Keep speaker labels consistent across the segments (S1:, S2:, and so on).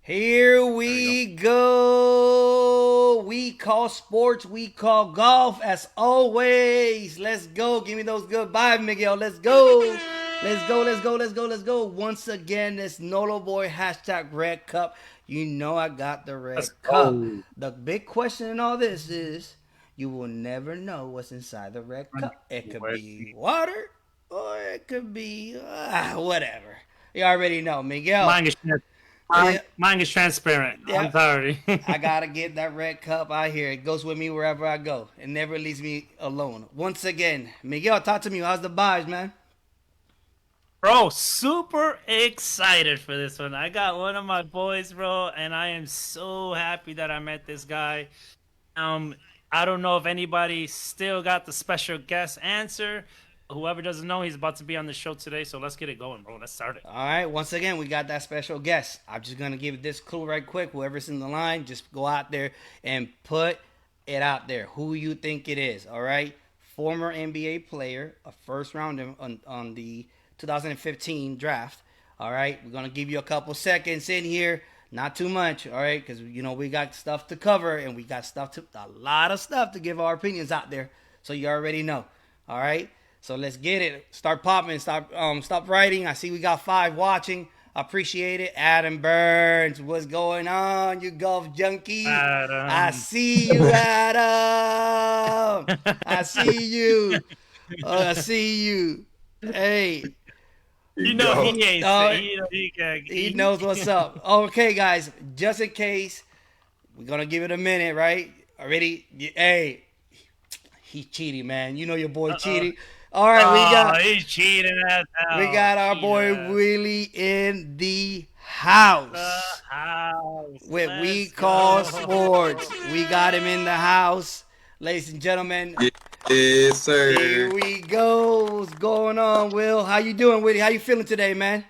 S1: Here
S2: There we go.
S1: we go. We call sports, we call golf as always. Let's go. Give me those good vibes, Miguel. Let's go. Let's go. Once again, this Nolo Boy hashtag Red Cup. You know I got the
S2: Let's
S1: Red Cup.
S2: go.
S1: The big question in all this is you will never know what's inside the Red Cup. It could be water or it could be whatever. You already know, Miguel.
S2: Mine is,
S1: Yeah,
S2: mine is transparent. I'm
S1: yeah.
S2: sorry.
S1: I gotta get that red cup out here. It goes with me wherever I go. It never leaves me alone. Once again, Miguel, talk to me. How's the vibes, man?
S2: Bro, super excited for this one. I got one of my boys, bro, and I am so happy that I met this guy. Um, I don't know if anybody still got the special guest answer. Whoever doesn't know, he's about to be on the show today, so let's get it going, bro. Let's start it.
S1: All right. Once again, we got that special guest. I'm just gonna give this clue right quick. Whoever's in the line, just go out there and put it out there. Who you think it is? All right. Former NBA player, a first rounder on the 2015 draft. All right. We're gonna give you a couple seconds in here. Not too much, all right, because we got stuff to cover and we got a lot of stuff to give our opinions out there. So you already know, all right. So let's get it. Start popping. Stop writing. I see we got 5 watching. I appreciate it. Adam Burns, what's going on, you golf junkie? I
S2: Adam.
S1: see you, Adam. I see you. I see you. Hey,
S2: You
S3: You
S2: know
S3: go.
S2: he ain't
S1: uh,
S2: say
S1: he knows what's up. Okay, guys, just in case, we're gonna give it a minute, right? Already, hey, he cheating, man. You know your boy
S2: Uh-oh.
S1: cheating. All right, we
S2: Oh,
S1: got
S2: he's cheating as
S1: we
S2: hell.
S1: got our
S2: Cheating
S1: boy
S2: ass.
S1: Willie in the
S2: The
S1: house.
S2: house.
S1: What we
S2: Let's
S1: call
S2: go.
S1: sports. We got him in the house, ladies and gentlemen.
S3: Yes,
S1: Here
S3: sir.
S1: we go. What's going on, Will? How you doing, Willie? How you feeling today, man?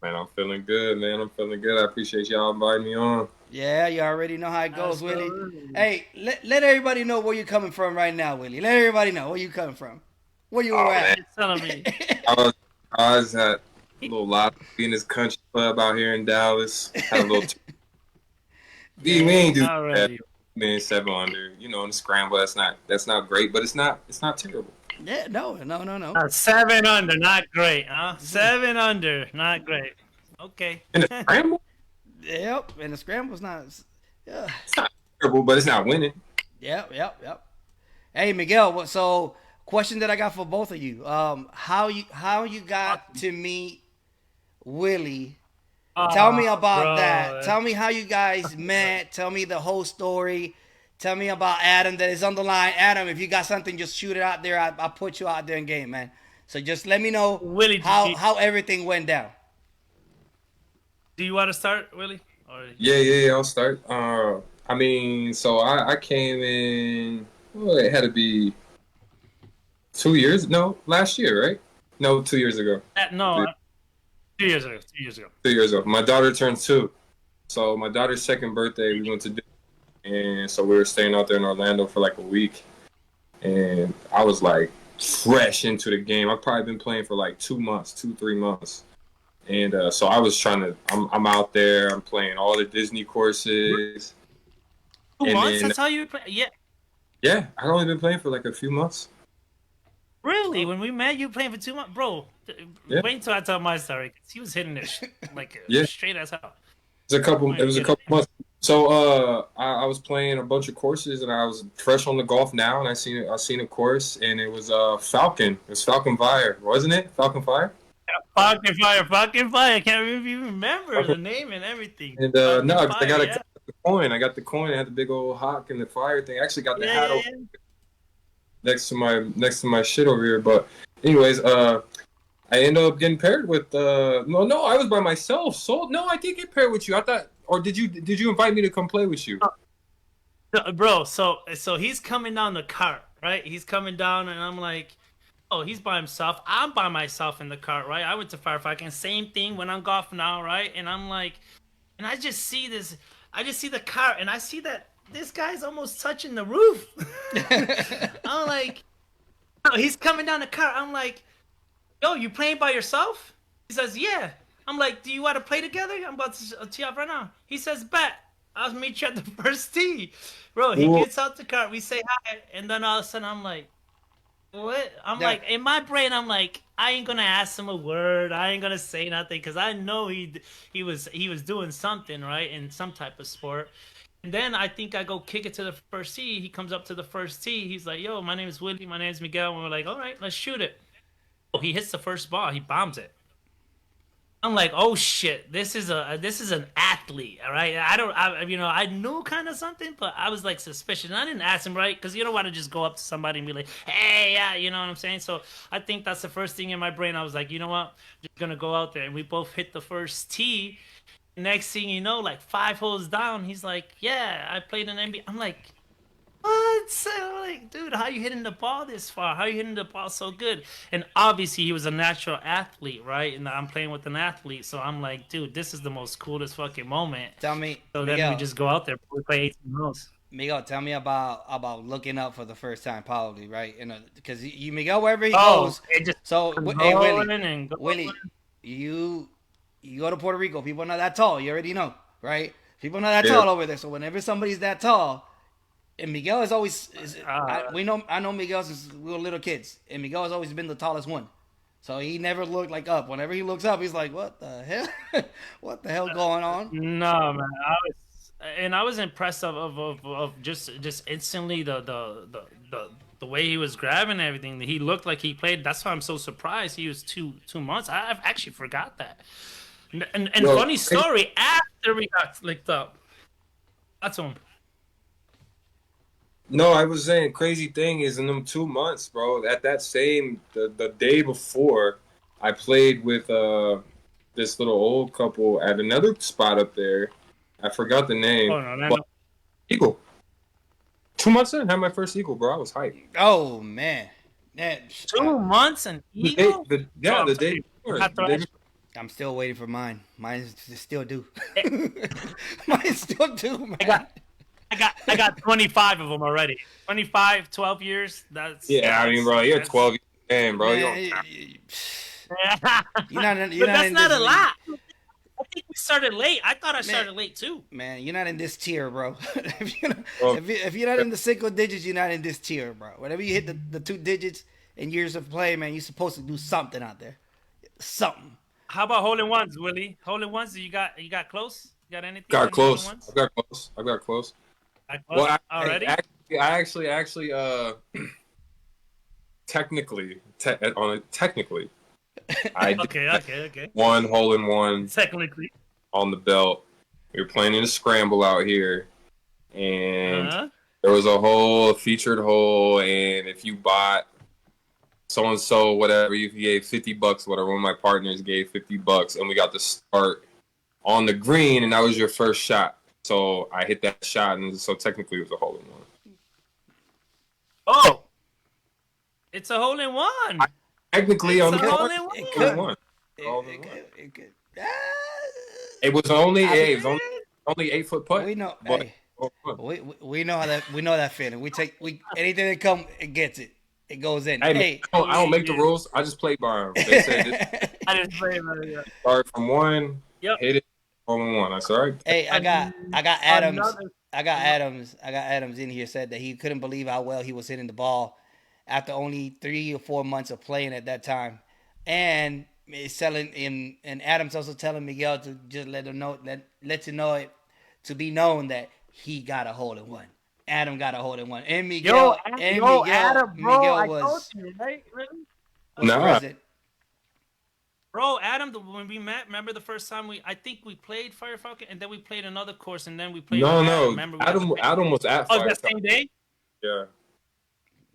S3: Man, I'm feeling good, man. I'm feeling good. I appreciate y'all inviting me on.
S1: Yeah, you already know how it goes, Willie.
S2: Absolutely.
S1: Hey, let everybody know where you're coming from right now, Willie. Let everybody know where you coming from. Where you were
S3: Oh man,
S1: at.
S2: You're telling me.
S3: I was I was at a little lobby in this country club out here in Dallas. Had a little. We ain't do that.
S2: Already.
S3: Man, 7 under. In the scramble. That's not great, but it's not terrible.
S1: Yeah, no.
S2: 7 under, not great, huh? 7 under, not great. Okay.
S3: In the scramble,
S1: Yep, and the scramble's not. Yeah,
S3: it's not terrible, but it's not winning.
S1: yep. Hey, Miguel. So, question that I got for both of you. How you got to meet Willie? Tell me
S2: Oh,
S1: about that.
S2: bro.
S1: Tell me how you guys met. Tell me the whole story. Tell me about Adam that is on the line. Adam, if you got something, just shoot it out there. I'll put you out there in game, man. So just let me know
S2: Willie,
S1: how everything went down.
S2: do you want to start, Willie? Or
S3: Yeah. I'll start. I mean, so I came in. Well, it had to be 2 years. No, last year, right? No, 2 years ago.
S2: no, 2 years ago. 2 years ago.
S3: 2 years ago. My daughter turned 2. So my daughter's second birthday, we went to Disney, and so we were staying out there in Orlando for like a week. And I was like fresh into the game. I've probably been playing for like 2 months, 3 months. And so I was trying to. I'm out there. I'm playing all the Disney courses.
S2: 2 months?
S3: Then
S2: That's how you play? Yeah.
S3: yeah, I've only been playing for like a few months.
S2: Really? When we met, you playing for 2 months, bro?
S3: Yeah,
S2: Wait until I tell my story. 'Cause he was hitting it like
S3: yeah.
S2: straight as hell.
S3: It was a couple.
S2: I
S3: It
S2: ain't
S3: was a
S2: kidding.
S3: couple months. So I was playing a bunch of courses, and I was fresh on the golf now, and I seen a course, and it was Falcon. It was Falcon Fire, wasn't it? Falcon Fire.
S2: Fucking fire, fucking fire. I can't even remember the name and everything.
S3: And
S2: Fucking
S3: no, 'cause I
S2: fire,
S3: got
S2: yeah.
S3: the coin. I got the coin. I had the big old hawk and the fire thing. I actually got the
S2: Yeah,
S3: hat
S2: yeah,
S3: over
S2: yeah.
S3: next to my shit over here. But anyways, I ended up getting paired with no, I was by myself. So no, I did get paired with you. I thought, or did you invite me to come play with you?
S2: Bro, so he's coming down the cart, right? He's coming down, and I'm like, oh, he's by himself. I'm by myself in the cart, right? I went to firefighting, same thing when I'm golfing now, right? And I'm like, and I just see this, I just see the cart, and I see that this guy's almost touching the roof. I'm like, oh, he's coming down the cart. I'm like, yo, you playing by yourself? He says, yeah. I'm like, do you want to play together? I'm about to tee off right now. He says, bet. I'll meet you at the first tee. Bro, he
S3: Whoa.
S2: gets out the car. We say hi. And then all of a sudden, I'm like, what? I'm
S1: Yeah.
S2: like, in my brain, I'm like, I ain't gonna ask him a word. I ain't gonna say nothing because I know he was doing something right in some type of sport. And then I think I go kick it to the first tee. He comes up to the first tee. He's like, "Yo, my name is Willie. My name is Miguel." And we're like, "All right, let's shoot it." Oh, he hits the first ball. He bombs it. I'm like, oh shit, this is an athlete, all right. I knew kind of something, but I was like suspicious. And I didn't ask him, right, because you don't want to just go up to somebody and be like, hey, yeah, you know what I'm saying. So I think that's the first thing in my brain. I was like, you know what, I'm just gonna go out there, and we both hit the first tee. Next thing you know, like 5 holes down, he's like, yeah, I played in NBA. I'm like, what? So, like, dude, how you hitting the ball this far? How you hitting the ball so good? And obviously, he was a natural athlete, right? And I'm playing with an athlete, so I'm like, dude, this is the most coolest fucking moment.
S1: Tell me,
S2: So then we just go out there, we play 18 holes.
S1: Miguel, tell me about looking up for the first time, probably, right? Because you Miguel, wherever he goes.
S2: It just
S1: So, hey, Willie, you go to Puerto Rico. People not that tall. You already know, right? People not that tall over there. So whenever somebody's that tall, and Miguel is always, I know Miguel since we were little kids, and Miguel has always been the tallest one. So he never looked like up. Whenever he looks up, he's like, "What the hell? What the hell going on?"
S2: No, man. I was impressed of just instantly the way he was grabbing everything. He looked like he played. That's why I'm so surprised. He was 2 months. I've actually forgot that. And funny story, after we got licked up, that's him.
S3: No, I was saying crazy thing is in them 2 months, bro. At that same the day before, I played with this little old couple at another spot up there. I forgot the name.
S2: Oh no,
S3: but Eagle. 2 months in, had my first eagle, bro. I was hyped.
S1: Oh man,
S2: 2 months and eagle.
S3: The day before.
S1: I'm still waiting for mine. Mine still due. Mine still due, man.
S2: I got 25 of them already. 25, 12 years. That's
S3: I mean, bro, you're 12 years in, bro.
S1: Man,
S2: but that's not a lot. I think we started late. I thought I started late too.
S1: Man, you're not in this tier, bro. if you're not in the single digits, you're not in this tier, bro. Whenever you hit the 2 digits in years of play, man, you're supposed to do something out there. Something.
S2: How about hole-in-ones, Willie? Hole-in-ones? You got close? You got anything?
S3: Got close. I got close. Well,
S2: already?
S3: I actually, technically, I did
S2: okay.
S3: one hole-in-one.
S2: Technically.
S3: On the belt. We were playing in a scramble out here, and there was a hole, a featured hole, and if you bought so-and-so, whatever, you gave $50, whatever, one of my partners gave $50, and we got to start on the green, and that was your first shot. So I hit that shot, and so technically it was a hole-in-one.
S2: Oh! It's a hole-in-one!
S3: Technically,
S2: it's
S3: on
S2: a
S3: the
S2: hole-in-one.
S3: It was only 8-foot putt.
S1: We know. We know how that. We know that feeling. We anything that come, it gets it. It goes in.
S3: Hey, I don't make the rules. I just play by them. They said
S2: I just play by them.
S3: Start from one. Yep. Hit it. Hole-in-one. That's all right.
S1: Hey, I got Adams. I got Adams in here said that he couldn't believe how well he was hitting the ball after only 3 or 4 months of playing at that time, and it's telling him. And Adams also telling Miguel to just let you know it to be known that he got a hole-in-one. Adam got a hole-in-one, and Miguel.
S2: Adam, bro,
S1: Miguel was.
S2: I told you, right? Really?
S3: Nah.
S2: Bro, Adam, when we met, remember the first time I think we played Fire Falcon, and then we played another course, and then we played.
S3: No.
S2: Remember
S3: Adam was at Fire
S2: that same day?
S3: Yeah.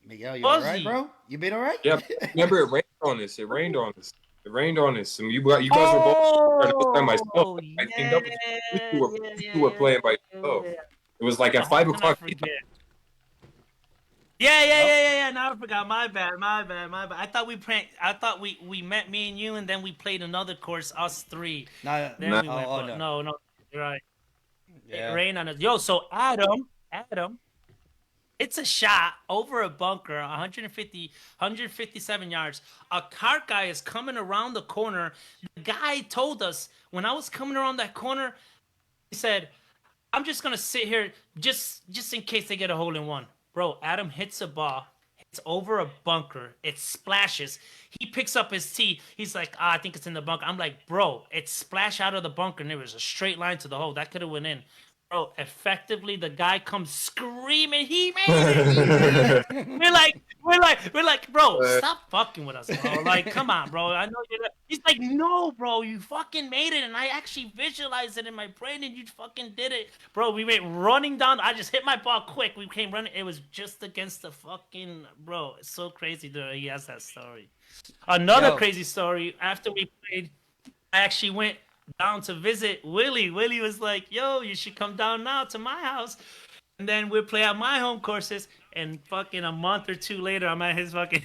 S1: Miguel, you all right, bro? You been all right?
S3: Yeah. Remember, it rained on us. And you guys were both trying to play myself. I teamed up with you. You were playing by yourself. It was like at 5 o'clock.
S2: Yeah. Now I forgot. My bad. I thought we met, me and you, and then we played another course, us three.
S1: No.
S2: No. You're right.
S1: Yeah.
S2: It rained on us. Yo, so Adam, It's a shot over a bunker, 157 yards. A cart guy is coming around the corner. The guy told us when I was coming around that corner, he said, I'm just gonna sit here just in case they get a hole in one. Bro, Adam hits a ball. It's over a bunker. It splashes. He picks up his tee. He's like, I think it's in the bunker. I'm like, bro, it splashed out of the bunker and there was a straight line to the hole. That could have went in. Bro, effectively, the guy comes screaming, he made it! We're like, bro, stop fucking with us, bro. Like, come on, bro. I know you're not. He's like, no, bro, you fucking made it, and I actually visualized it in my brain, and you fucking did it. Bro, we went running down. I just hit my ball quick. We came running. It was just against the fucking, bro. It's so crazy that he has that story. Another crazy story, after we played, I actually went down to visit Willie. Willie was like, yo, you should come down now to my house. And then we'll play at my home courses. And fucking a month or two later, I'm at his fucking,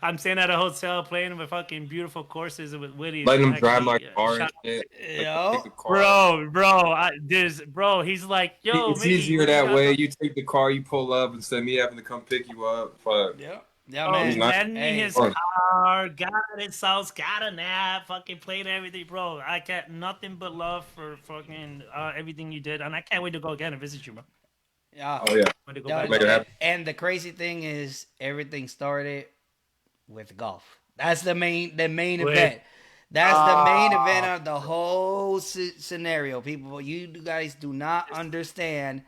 S2: I'm staying at a hotel playing with fucking beautiful courses with Willie.
S3: Letting him drive my car and shit.
S1: Yo.
S2: Bro, he's like, yo,
S3: it's easier that way. You take the car, you pull up instead of me having to come pick you up. Fuck.
S1: Yeah,
S2: man. He
S1: man.
S2: lent me his car, got his house, got a nap, fucking played everything, bro. I got nothing but love for fucking everything you did, and I can't wait to go again and visit you, bro.
S1: Yeah.
S3: Oh yeah.
S1: And the crazy thing is, everything started with golf. That's the main event. That's the main event of the whole scenario. People, you guys do not understand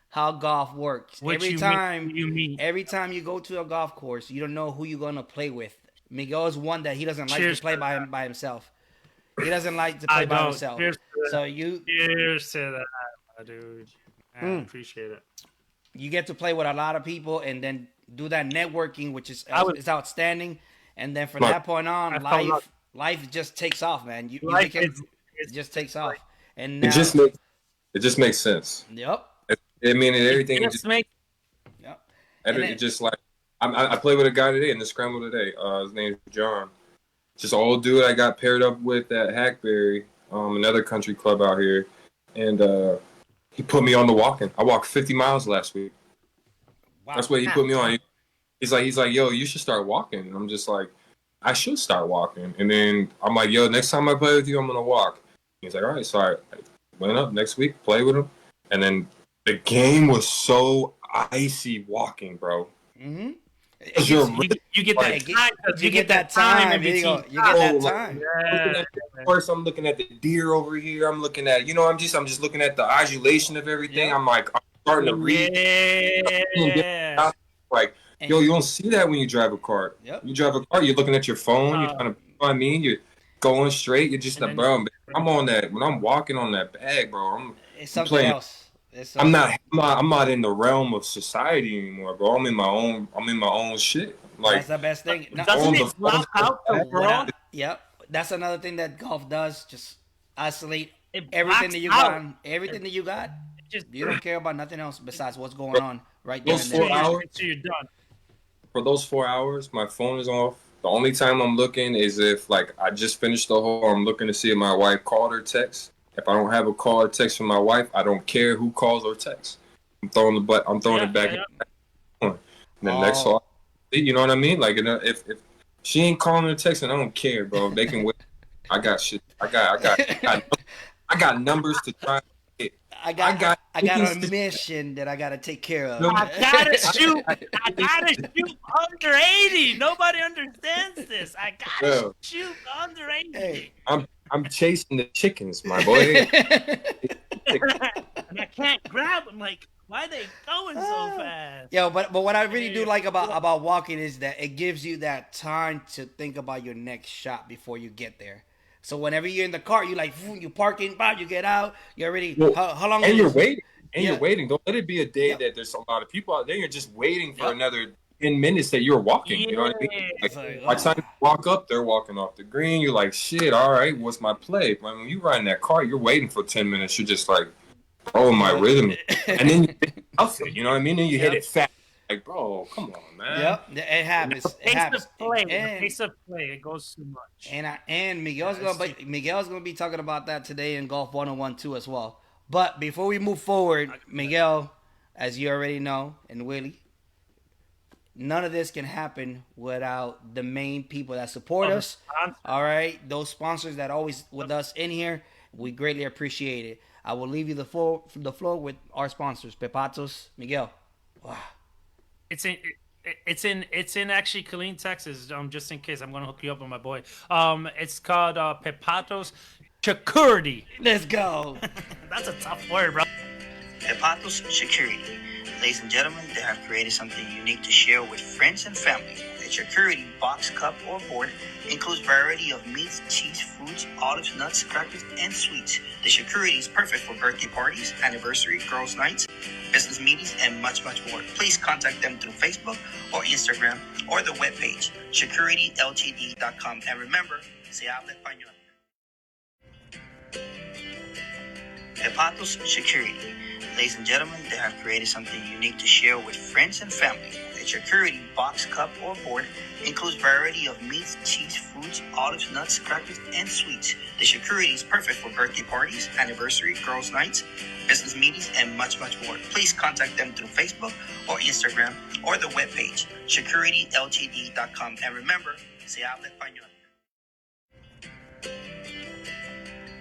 S1: how golf works. Every time you go to a golf course, you don't know who you're gonna play with. Miguel's one that he doesn't like to play by himself. He doesn't like to play by himself. Cheers
S2: to that, dude. I appreciate it.
S1: You get to play with a lot of people and then do that networking, which is outstanding. And then from that point on, life just takes off, man. It just takes off. And now,
S3: it just makes sense.
S1: Yep.
S3: I mean, everything just makes.
S1: Yep.
S3: It just like I played with a guy today in the scramble today. His name's John. Just an old dude I got paired up with at Hackberry, another country club out here, and he put me on the walking. I walked 50 miles last week. Wow. That's what he put me on. He's like, yo, you should start walking. And I'm just like, I should start walking. And then I'm like, yo, next time I play with you, I'm gonna walk. He's like, all right. So I went up next week, played with him, and then the game was so icy walking, bro.
S2: Mm-hmm. You get that time. You get that time in between.
S1: You get that time.
S3: First, I'm looking at the deer over here. I'm looking at, I'm just looking at the undulation of everything. Yeah. I'm starting to read.
S2: Yeah.
S3: Like, yo, you don't see that when you drive a car.
S1: Yep.
S3: You drive a car, you're looking at your phone. You're trying to find me. You're going straight. You're just bro. I'm on that. When I'm walking on that bag, bro,
S1: it's something else.
S3: I'm not in the realm of society anymore, bro. I'm in my own shit. Like,
S1: that's the best thing.
S2: Doesn't it block out the world?
S1: Yep. That's another thing that golf does. Just isolate everything that you got. Everything that you got. You don't care about nothing else besides what's going on right there.
S3: Those 4 hours,
S2: you're done.
S3: For those 4 hours, my phone is off. The only time I'm looking is if I just finished the hole. I'm looking to see if my wife called or text. If I don't have a call or text from my wife, I don't care who calls or texts. I'm throwing it back. Yeah. And then next call, you know what I mean? Like, if she ain't calling or texting, I don't care, bro. They can wait. I got shit. I got numbers to try.
S1: I got a mission that I gotta take care of.
S2: I gotta shoot under 80. Nobody understands this. I gotta shoot under 80.
S3: Hey, I'm chasing the chickens, my boy.
S2: And I can't grab them. Like, why are they going so fast?
S1: Yo, but what I really do like about walking is that it gives you that time to think about your next shot before you get there. So whenever you're in the car, you parking, you get out, you're already. How long?
S3: And you're waiting. You're waiting. Don't let it be a day that there's a lot of people out there. You're just waiting for another 10 minutes that you're walking. You know what I mean? By the time you walk up, they're walking off the green. You're like, shit, all right, what's my play? But when you ride in that car, you're waiting for 10 minutes. You're just like, oh, my rhythm. And then you hit it, you know what I mean? Then you hit it fast. Like, bro, come on, man.
S1: Yep, it happens.
S2: The pace of play, it goes too much.
S1: And Miguel's gonna be talking about that today in Golf 101 too as well. But before we move forward, Miguel, as you already know, and Willie, none of this can happen without the main people that support
S2: Oh, the
S1: us.
S2: sponsor.
S1: All right, those sponsors that always with us in here, we greatly appreciate it. I will leave you the floor with our sponsors, Pepatos, Miguel. Wow.
S2: It's in actually Killeen, Texas. Just in case, I'm gonna hook you up with my boy. It's called Pepatos Security.
S1: Let's go.
S2: That's a tough word, bro.
S4: Hepatos Security. Ladies and gentlemen, they have created something unique to share with friends and family. The Security box, cup, or board includes variety of meats, cheese, fruits, olives, nuts, crackers, and sweets. The Security is perfect for birthday parties, anniversary, girls' nights, business meetings, and much, much more. Please contact them through Facebook or Instagram or the webpage, securityltd.com. And remember, se habla español. Hepatos Security. Ladies and gentlemen, they have created something unique to share with friends and family. The Security box, cup, or board includes variety of meats, cheese, fruits, olives, nuts, crackers, and sweets. The Security is perfect for birthday parties, anniversary, girls' nights, business meetings, and much, much more. Please contact them through Facebook or Instagram or the webpage, securityltd.com. And remember, se habla español.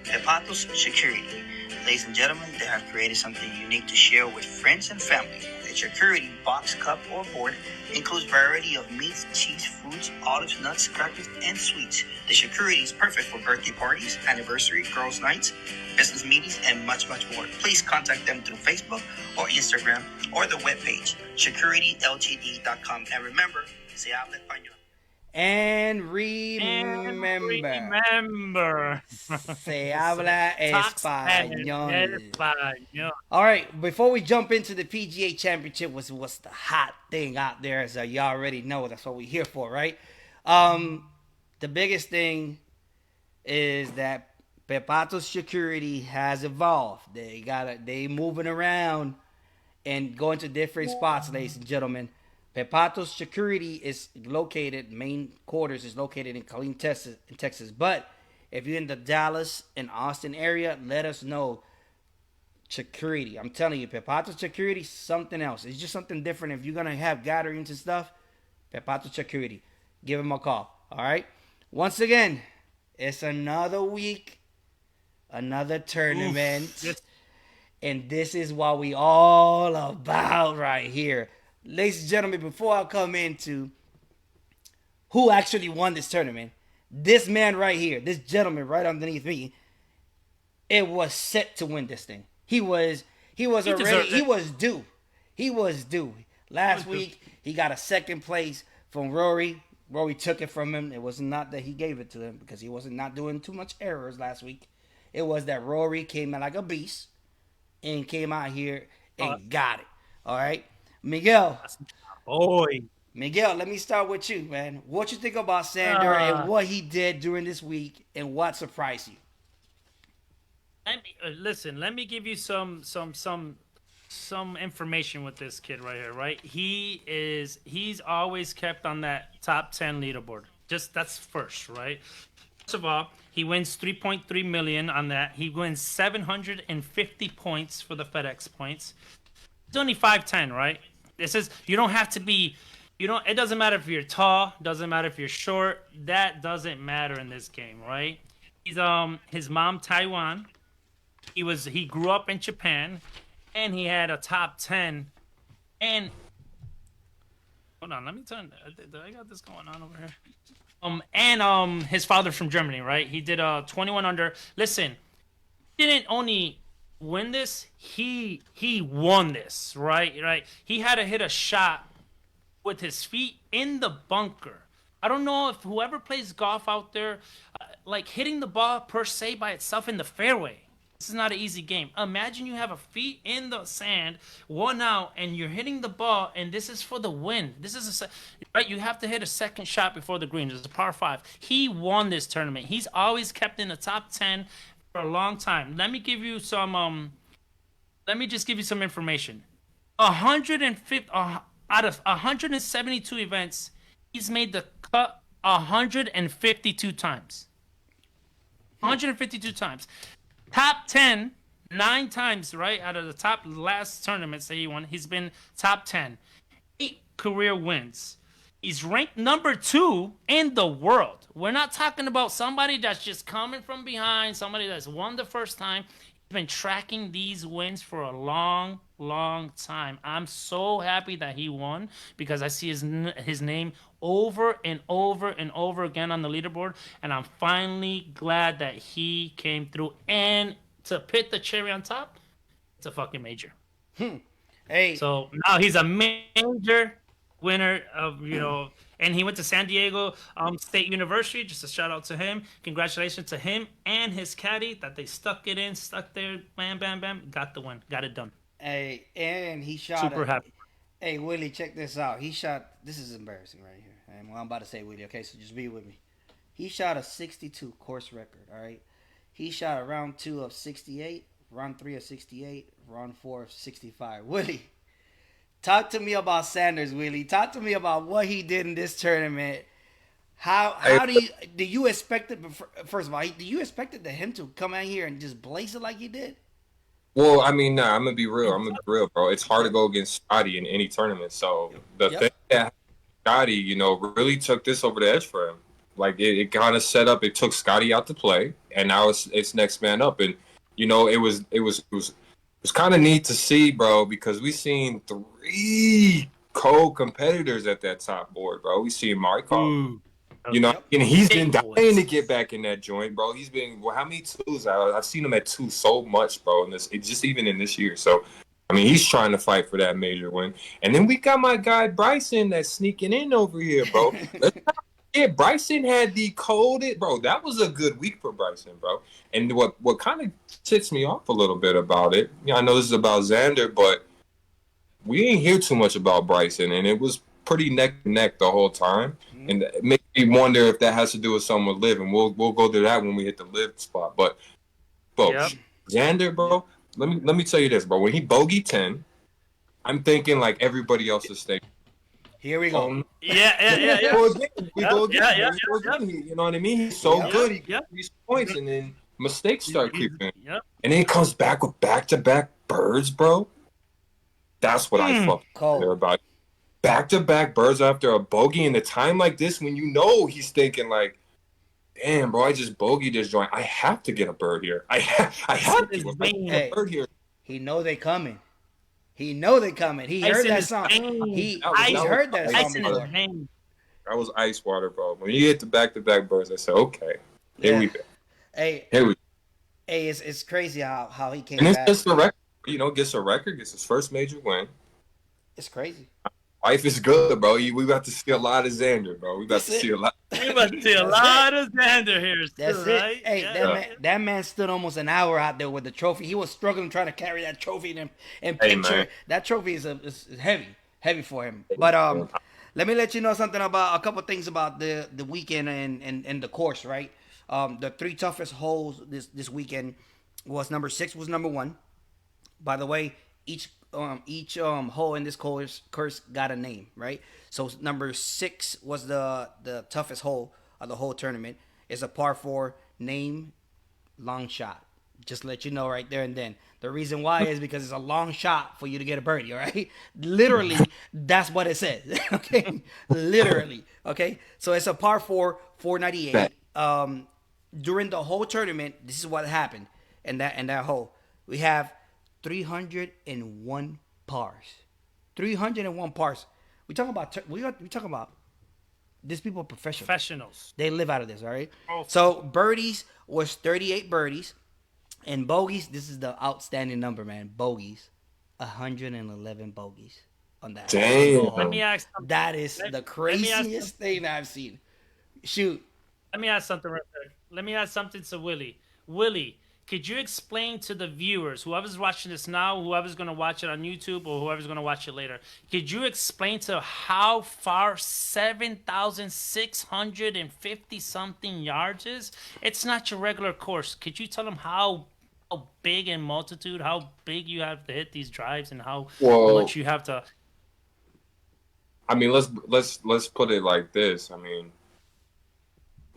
S4: Hepatos Security. Ladies and gentlemen, they have created something unique to share with friends and family. The Security box, cup, or board includes variety of meats, cheese, fruits, olives, nuts, crackers, and sweets. The Security is perfect for birthday parties, anniversary, girls' nights, business meetings, and much, much more. Please contact them through Facebook or Instagram or the webpage, securityltd.com. And remember, se habla español.
S1: And remember, se habla español.
S2: Español.
S1: All right, before we jump into the PGA Championship, what's the hot thing out there? As you already know, that's what we're here for, right? The biggest thing is that Pepatos Security has evolved. They moving around and going to different spots, ladies and gentlemen. Pepatos Security is located, main quarters is located in Killeen, Texas. But if you're in the Dallas and Austin area, let us know. Security, I'm telling you, Pepatos Security, something else. It's just something different. If you're gonna have gatherings and stuff, Pepatos Security, give them a call. All right. Once again, it's another week, another tournament, and this is what we all about right here. Ladies and gentlemen, before I come into who actually won this tournament, this man right here, this gentleman right underneath me, it was set to win this thing. He was due. He was due. Last week, he got a second place from Rory. Rory took it from him. It was not that he gave it to him because he wasn't not doing too much errors last week. It was that Rory came out like a beast and came out here and got it. All right. Miguel, let me start with you, man. What you think about Sander and what he did during this week and what surprised you?
S2: Let me give you some information with this kid right here, right? He's always kept on that top 10 leaderboard. That's first, right? First of all, he wins 3.3 million on that. He wins 750 points for the FedEx points. It's only 5'10", right? This is, you don't have to be, it doesn't matter if you're tall, doesn't matter if you're short, that doesn't matter in this game, right? He's his mom Taiwan. He grew up in Japan, and he had a top 10. And hold on, let me turn. I got this going on over here. His father from Germany, right? He did 21 under. Listen, he didn't only win this, he won this, right? He had to hit a shot with his feet in the bunker. I don't know if whoever plays golf out there, like hitting the ball per se by itself in the fairway. This is not an easy game. Imagine you have a feet in the sand, one out, and you're hitting the ball, and this is for the win. This is right. You have to hit a second shot before the green. It's a par 5. He won this tournament. He's always kept in the top 10 for a long time. Let me give you some. Let me just give you some information. 150 out of 172 events, he's made the cut 152 times. 152 times. Top 10 9 times, right, out of the top last tournaments that he won, he's been top 10. 8 career wins. He's ranked number 2 in the world. We're not talking about somebody that's just coming from behind, somebody that's won the first time. He's been tracking these wins for a long, long time. I'm so happy that he won because I see his name over and over and over again on the leaderboard, and I'm finally glad that he came through. And to put the cherry on top, it's a fucking major.
S1: Hey,
S2: So now he's a major winner of, and he went to San Diego State University. Just a shout out to him. Congratulations to him and his caddy that they stuck there, bam, bam, bam, got the win, got it done.
S1: hey, and he shot.
S2: Super happy.
S1: Hey, Willie, check this out. He shot. This is embarrassing right here. And what I'm about to say, Willie. Okay, so just be with me. He shot a 62 course record. All right. He shot a round 2 of 68, round 3 of 68, round 4 of 65. Willie, talk to me about Sanders, Willie. Talk to me about what he did in this tournament. How do you expect it? First of all, do you expect it to him to come out here and just blaze it like he did?
S3: Well, I mean, nah, I'm gonna be real, bro. It's hard to go against Scotty in any tournament. So the thing that Scotty, really took this over the edge for him. Like it kind of set up. It took Scotty out to play, and now it's next man up. And it was kind of neat to see, bro, because we seen 3 co-competitors at that top board, bro. We seen Marco. And he's been dying to get back in that joint, bro. He's been how many 2s? I've seen him at 2 so much, bro. And just even in this year. So, I mean, he's trying to fight for that major win. And then we got my guy Bryson that's sneaking in over here, bro. Yeah, Bryson had the coldest, bro. That was a good week for Bryson, bro. And what kind of tits me off a little bit about it, I know this is about Xander, but we ain't hear too much about Bryson, and it was pretty neck to neck the whole time. And it makes me wonder if that has to do with something with Liv, and we'll go to that when we hit the Liv spot. But, Xander, bro, let me tell you this, bro. When he bogey 10, I'm thinking like everybody else is thinking.
S1: Here we go.
S2: Yeah.
S3: We go again. You know what I mean? He's so good. He gets these points, and then mistakes start creeping.
S2: Yep.
S3: And then he comes back with back-to-back birds, bro. That's what I fucking care about. Back-to-back birds after a bogey in a time like this when he's thinking like, damn, bro, I just bogeyed this joint. I have to get a bird here. I have to get a bird here.
S1: He know they coming. He heard that song. He heard that song before.
S3: That was ice water, bro. When you hit the back-to-back birds, I said, okay, here we go.
S1: Hey, it's crazy how he came
S3: back. And
S1: back.
S3: it's just a record. Gets a record, gets his first major win.
S1: It's crazy.
S3: Life is good, bro. We about to see a lot of Xander, bro. We about to see a lot.
S2: We about to see a lot of Xander here.
S1: That's it. Right? Hey, that man stood almost an hour out there with the trophy. He was struggling trying to carry that trophy and picture. That trophy is heavy for him. But let me let you know something about a couple things about the weekend and the course, right? The 3 toughest holes this weekend was number 6 was number 1. By the way, each hole in this course got a name, right? So number 6 was the toughest hole of the whole tournament. It's a par 4 name, long shot. Just to let you know right there and then. The reason why is because it's a long shot for you to get a birdie, all right? Literally, that's what it says, okay? Literally, okay? So it's a par 4, 498. During the whole tournament, this is what happened in that hole. We have 301 pars. 301 pars. We talking about these people are professionals. They live out of this, all right? So birdies was 38 birdies, and bogeys. This is the outstanding number, man. Bogeys, 111 bogeys on that.
S3: Damn.
S2: Let me ask.
S1: That is the craziest thing I've seen. Shoot.
S2: Let me ask something right there. Let me ask something to Willie. Willie, could you explain to the viewers, whoever's watching this now, whoever's going to watch it on YouTube, or whoever's going to watch it later, could you explain to how far 7,650 something yards is? It's not your regular course. Could you tell them how big in multitude, how big you have to hit these drives, and how much you have to?
S3: I mean, let's put it like this. I mean,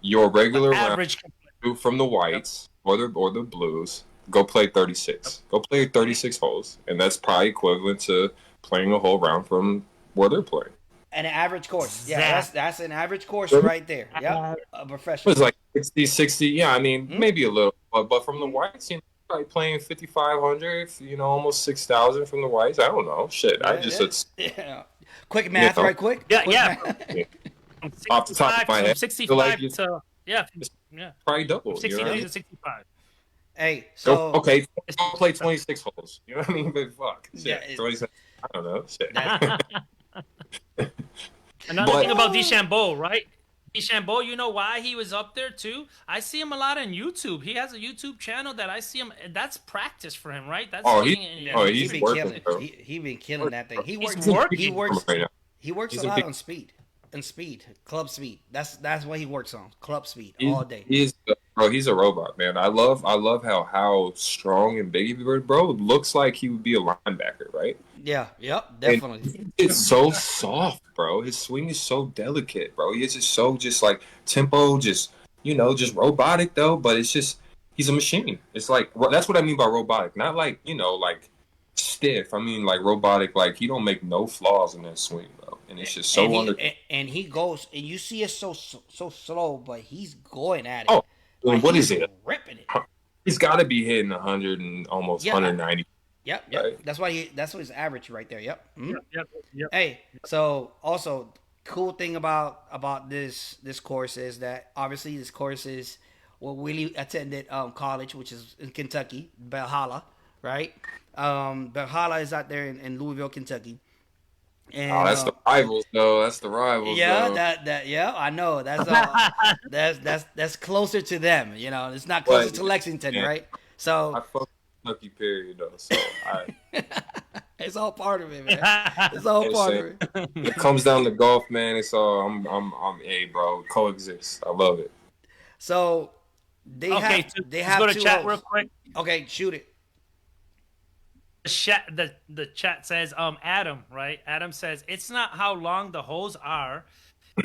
S3: your regular
S2: average
S3: round from the whites or the blues, go play 36. Go play 36 holes, and that's probably equivalent to playing a whole round from where they're playing.
S1: An average course. Yeah, that's an average course
S3: Really?
S1: right there. Yep, a
S3: It
S1: professional.
S3: was like 60, 60. Yeah, I mean,
S1: Hmm?
S3: maybe a little. But from the whites, probably playing 5,500, almost 6,000 from the whites. I don't know. Shit. I just,
S1: Yeah. Quick math, right quick?
S2: Yeah,
S1: Quick
S2: yeah.
S1: math.
S2: From
S3: off the top of my head,
S2: from
S3: I feel like
S2: 65
S3: it's
S2: to yeah,
S3: probably double.
S2: from
S3: You know what I
S2: 62
S3: mean?
S2: to 65.
S1: Hey,
S3: Go,
S1: so
S3: okay, go play 26 holes. You know what I mean? But fuck.
S1: Yeah,
S3: Shit. 26. I don't know. Shit.
S2: Another
S3: But-
S2: thing about DeChambeau, right? DeChambeau, you know why he was up there too? I see him a lot on YouTube. He has a YouTube channel that I see him. That's practice for him, right? That's
S3: Oh,
S1: he's
S3: he's
S1: been
S3: working,
S1: killing.
S3: bro.
S1: He been killing that thing. He works.
S2: working.
S1: He works.
S3: Right now.
S1: He works
S3: He's
S1: a
S3: a
S1: lot
S3: big-
S1: on speed. And speed, club speed. That's what he works on. Club speed
S3: He's-
S1: all day.
S3: He's a robot, man. I love how strong and big he is, bro. Looks like he would be a linebacker, right?
S1: Yeah. Yep. Definitely.
S3: It's so soft, bro. His swing is so delicate, bro. He's just so like tempo, just robotic though. But it's just he's a machine. It's like that's what I mean by robotic, not like like stiff. I mean like robotic, like he don't make no flaws in that swing, bro. And it's just so
S1: and he goes, and you see it so slow, but he's going at it.
S3: Oh,
S1: Like,
S3: what
S1: he's
S3: is it?
S1: Ripping it.
S3: He's got to be hitting 100 and almost 190.
S1: Yep.
S3: Right.
S1: That's what his average right there. Yep. Mhm.
S2: Yep.
S1: Hey, so also cool thing about this course is that obviously this course is Willie attended college, which is in Kentucky, Valhalla, right? Valhalla is out there in Louisville, Kentucky. And,
S3: That's the rivals, though. That's the rivals.
S1: yeah,
S3: though.
S1: yeah, I know. That's closer to them. It's not closer to Lexington,
S3: yeah.
S1: right?
S3: I
S1: So
S3: fuck Kentucky, period, though. So
S1: it's all part of it, man. It's all part of it.
S3: when it comes down to golf, man, it's all I'm bro, coexist. I love it.
S1: So they
S2: Okay,
S1: they
S2: let's
S1: have
S2: go to
S1: two
S2: chat
S1: holes.
S2: real quick.
S1: Okay, shoot it.
S2: The chat says, Adam, right? Adam says it's not how long the holes are.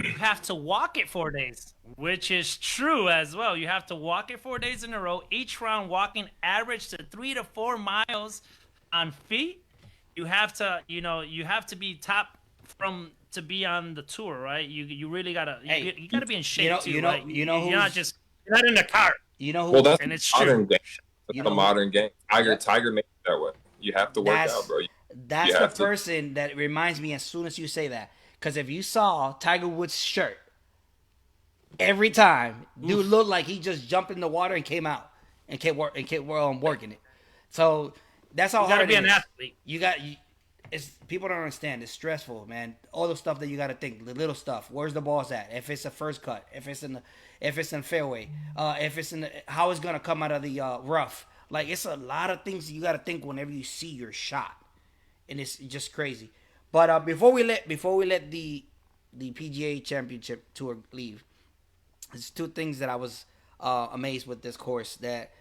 S2: You have to walk it 4 days, which is true as well. You have to walk it 4 days in a row. Each round walking average to 3 to 4 miles on feet. You have to, you have to be top to be on the tour, right? You really gotta, you gotta be in shape too, right? You're not in the cart.
S1: You know who?
S3: Well, that's
S2: And it's
S3: modern
S2: true.
S3: game. That's
S1: You
S3: the
S1: know-
S3: modern game.
S1: Yeah.
S3: Tiger made it that way. You have to work out, bro.
S1: That's
S3: you
S1: the
S3: have to-
S1: person that reminds me as soon as you say that. Because if you saw Tiger Woods' shirt, every time, dude looked like he just jumped in the water and came out and kept working it. So that's how
S2: You gotta
S1: hard
S2: be
S1: it
S2: an
S1: is.
S2: athlete.
S1: It's people don't understand. It's stressful, man. All the stuff that you got to think, the little stuff. Where's the balls at? If it's a first cut, if it's in fairway, if it's in how it's gonna come out of the rough. Like it's a lot of things you got to think whenever you see your shot, and it's just crazy. But before we let the PGA Championship Tour leave, there's two things that I was amazed with this course. That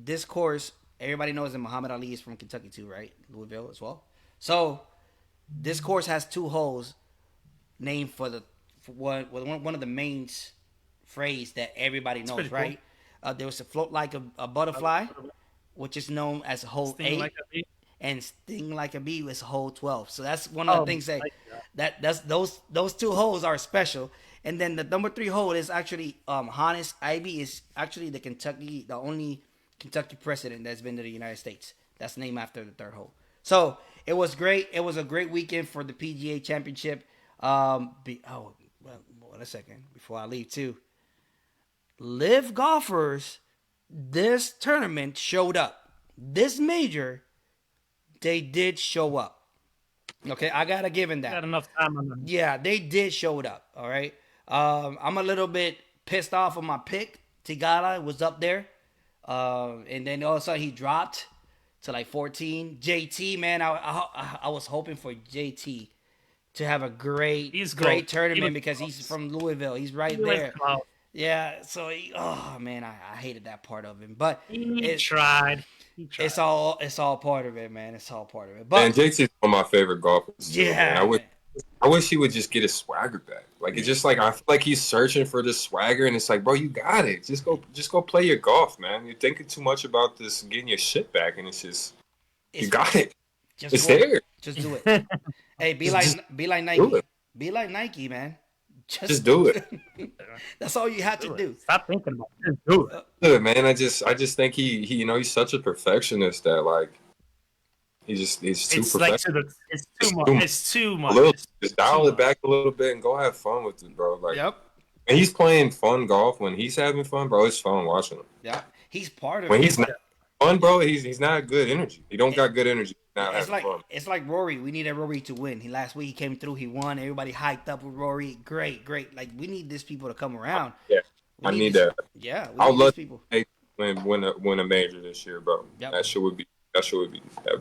S1: this course, everybody knows that Muhammad Ali is from Kentucky too, right? Louisville as well. So this course has two holes named for one of the main phrase that everybody knows,
S2: pretty cool.
S1: right? There was a float like a butterfly, which is known as hole
S2: Sting
S1: 8,
S2: like a bee.
S1: and sting like a bee was hole 12. So that's one of the things that's those two holes are special. And then the number 3 hole is actually Hannes Ivy is actually the only Kentucky president that's been to the United States. That's named after the 3rd hole. So it was great. It was a great weekend for the PGA Championship. Wait a second before I leave too. Live golfers, this tournament showed up. This major, they did show up. Okay, I gotta give him that.
S2: Got enough time on them.
S1: Yeah, they did show it up. All right. I'm a little bit pissed off of my pick. Tigala was up there. And then all of a sudden he dropped to like 14. JT, man, I was hoping for JT to have a great tournament because he's from Louisville. He's right there. Yeah, so I hated that part of him. But
S2: He tried.
S1: it's all part of it, man. It's all part of it.
S3: And
S1: But
S3: JT's one of my favorite golfers. too,
S1: yeah,
S3: man. I wish he would just get his swagger back. Like it's just like I feel like he's searching for this swagger, and it's like, bro, you got it. Just go play your golf, man. You're thinking too much about this getting your shit back, and it's just you got it. It's there.
S1: Just do it. Hey, be like Nike. Be like Nike, man.
S3: Just do it.
S1: That's all you have to do.
S2: Stop thinking about it. Just do it.
S3: Good, man. I just think he you know, he's such a perfectionist that like he's too
S2: It's
S3: perfectionist.
S2: like it's too much. It's too much.
S3: Just dial it back a little bit and go have fun with it, bro. Like,
S1: Yep.
S3: And he's playing fun golf when he's having fun, bro. It's fun watching him.
S1: Yeah. He's part of
S3: When
S1: it.
S3: he's not fun, bro, he's not good energy. He don't got good energy. Not
S1: It's
S3: having
S1: like
S3: fun.
S1: it's like Rory. We needed Rory to win. Last week he came through. He won. Everybody hyped up with Rory. Great. Like we need these people to come around.
S3: Yeah,
S1: We
S3: I need
S1: these-
S3: that.
S1: Yeah, we
S3: I'll
S1: need
S3: let
S1: these people.
S3: win a major this year, bro.
S1: Yep.
S3: That would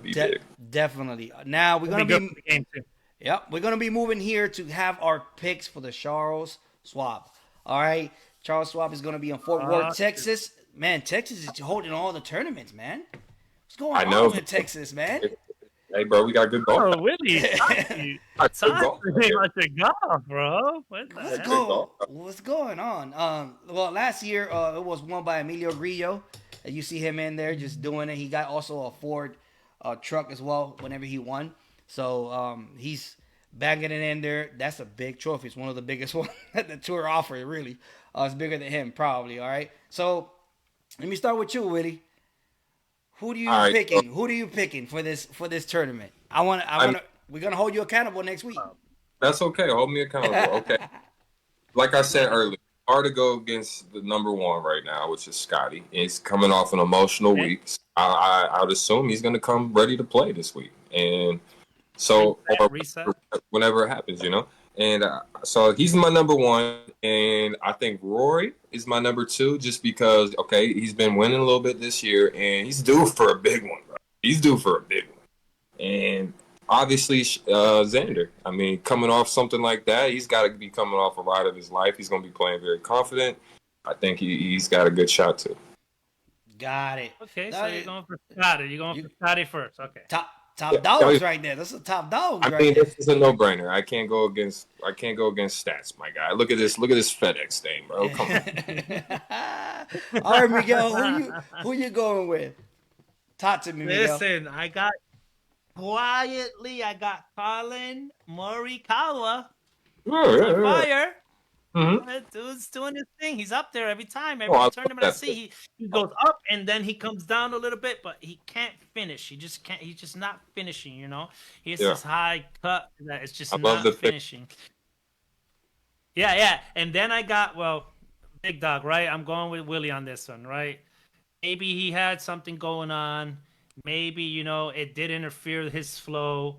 S3: be big.
S1: Definitely. Now we're
S2: It'll
S1: gonna
S2: be
S1: be
S2: good for the game too.
S1: Yep, we're gonna be moving here to have our picks for the Charles Schwab. All right, Charles Schwab is gonna be in Fort Worth, Texas. Man, Texas is holding all the tournaments, man. What's going on in Texas, man?
S3: Hey, bro, we got good golf.
S2: Oh, Willie,
S3: Got good
S2: talk
S3: golf.
S2: to me about your golf, bro. What the heck?
S1: What's going on? Well, last year it was won by Emilio Grillo. You see him in there just doing it. He got also a Ford truck as well whenever he won. So he's bagging it in there. That's a big trophy. It's one of the biggest ones that the tour offered, really. It's bigger than him, probably, all right? So let me start with you, Willie. Who are you picking for this tournament? We're gonna hold you accountable next week.
S3: That's okay. Hold me accountable. Okay. Like I said earlier, hard to go against the number one right now, which is Scotty. He's coming off an emotional week. I would assume he's going to come ready to play this week, and so or whenever it happens, you know. And so he's my number one, and I think Rory is my number two, just because he's been winning a little bit this year, and he's due for a big one, bro. He's due for a big one, and obviously Xander. I mean, coming off something like that, he's got to be coming off a ride of his life. He's going to be playing very confident. I think he's got a good shot too.
S1: Got it.
S2: Okay, so you're going for Scotty. You're going for Scotty first. Okay.
S1: Top dogs right there. That's a top dog.
S3: I mean, this is a no-brainer. I can't go against stats, my guy. Look at this FedEx thing, bro. Come
S1: on. All right, Miguel. Who you going with? Talk to me, Miguel.
S2: Listen, I got Colin Morikawa. Fire.
S3: Mm-hmm.
S2: Dude's doing his thing. He's up there every time. Every tournament I see, he goes up and then he comes down a little bit, but he can't finish. He just can't. He's just not finishing. You know, he has this high cut that it's just not finishing. Yeah. And then I got big dog, right? I'm going with Willie on this one, right? Maybe he had something going on. Maybe it did interfere with his flow.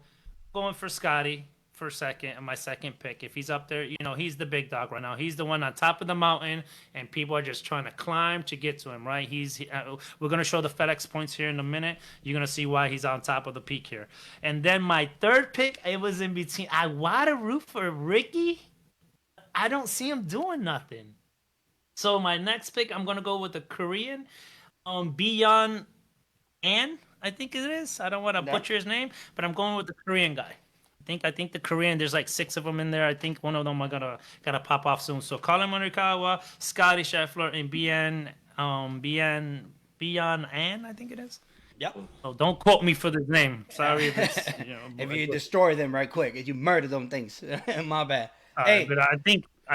S2: Going for Scotty for second and my second pick. If he's up there, he's the big dog right now. He's the one on top of the mountain, and people are just trying to climb to get to him, right? We're going to show the FedEx points here in a minute. You're going to see why he's on top of the peak here. And then my third pick, it was in between. I want to root for Ricky. I don't see him doing nothing. So my next pick, I'm going to go with the Korean, Beyond An, I think it is. I don't want to butcher his name, but I'm going with the Korean guy. I think the Korean, there's like 6 of them in there. I think one of them are gonna pop off soon. So Colin Morikawa, Scotty Scheffler, and Beyond An, I think it is.
S1: Yep.
S2: So don't quote me for this name. Sorry if it's
S1: if you destroy them right quick, if you murder them things. My bad.
S2: Hey, but I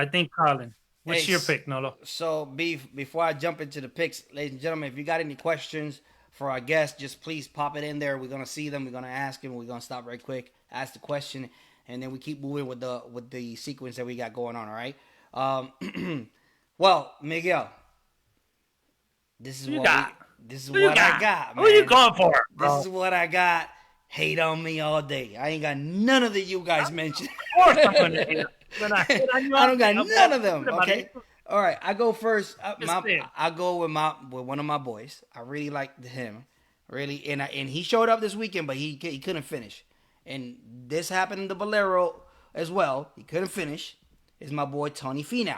S2: think Colin. What's your pick, Nolo?
S1: So before I jump into the picks, ladies and gentlemen, if you got any questions for our guests, just please pop it in there. We're gonna see them. We're gonna ask them. We're gonna stop right quick, ask the question, and then we keep moving with the sequence that we got going on. All right. Well, Miguel, this is what I got. Man.
S2: Who you going for, bro?
S1: This is what I got. Hate on me all day. I ain't got none of the you guys mentioned.
S2: Of course I'm gonna hate.
S1: I don't got none of them. Okay. All right, I go first. I go with one of my boys. I really liked him, really, and he showed up this weekend, but he couldn't finish. And this happened in the Bolero as well. He couldn't finish. It's my boy Tony Finau.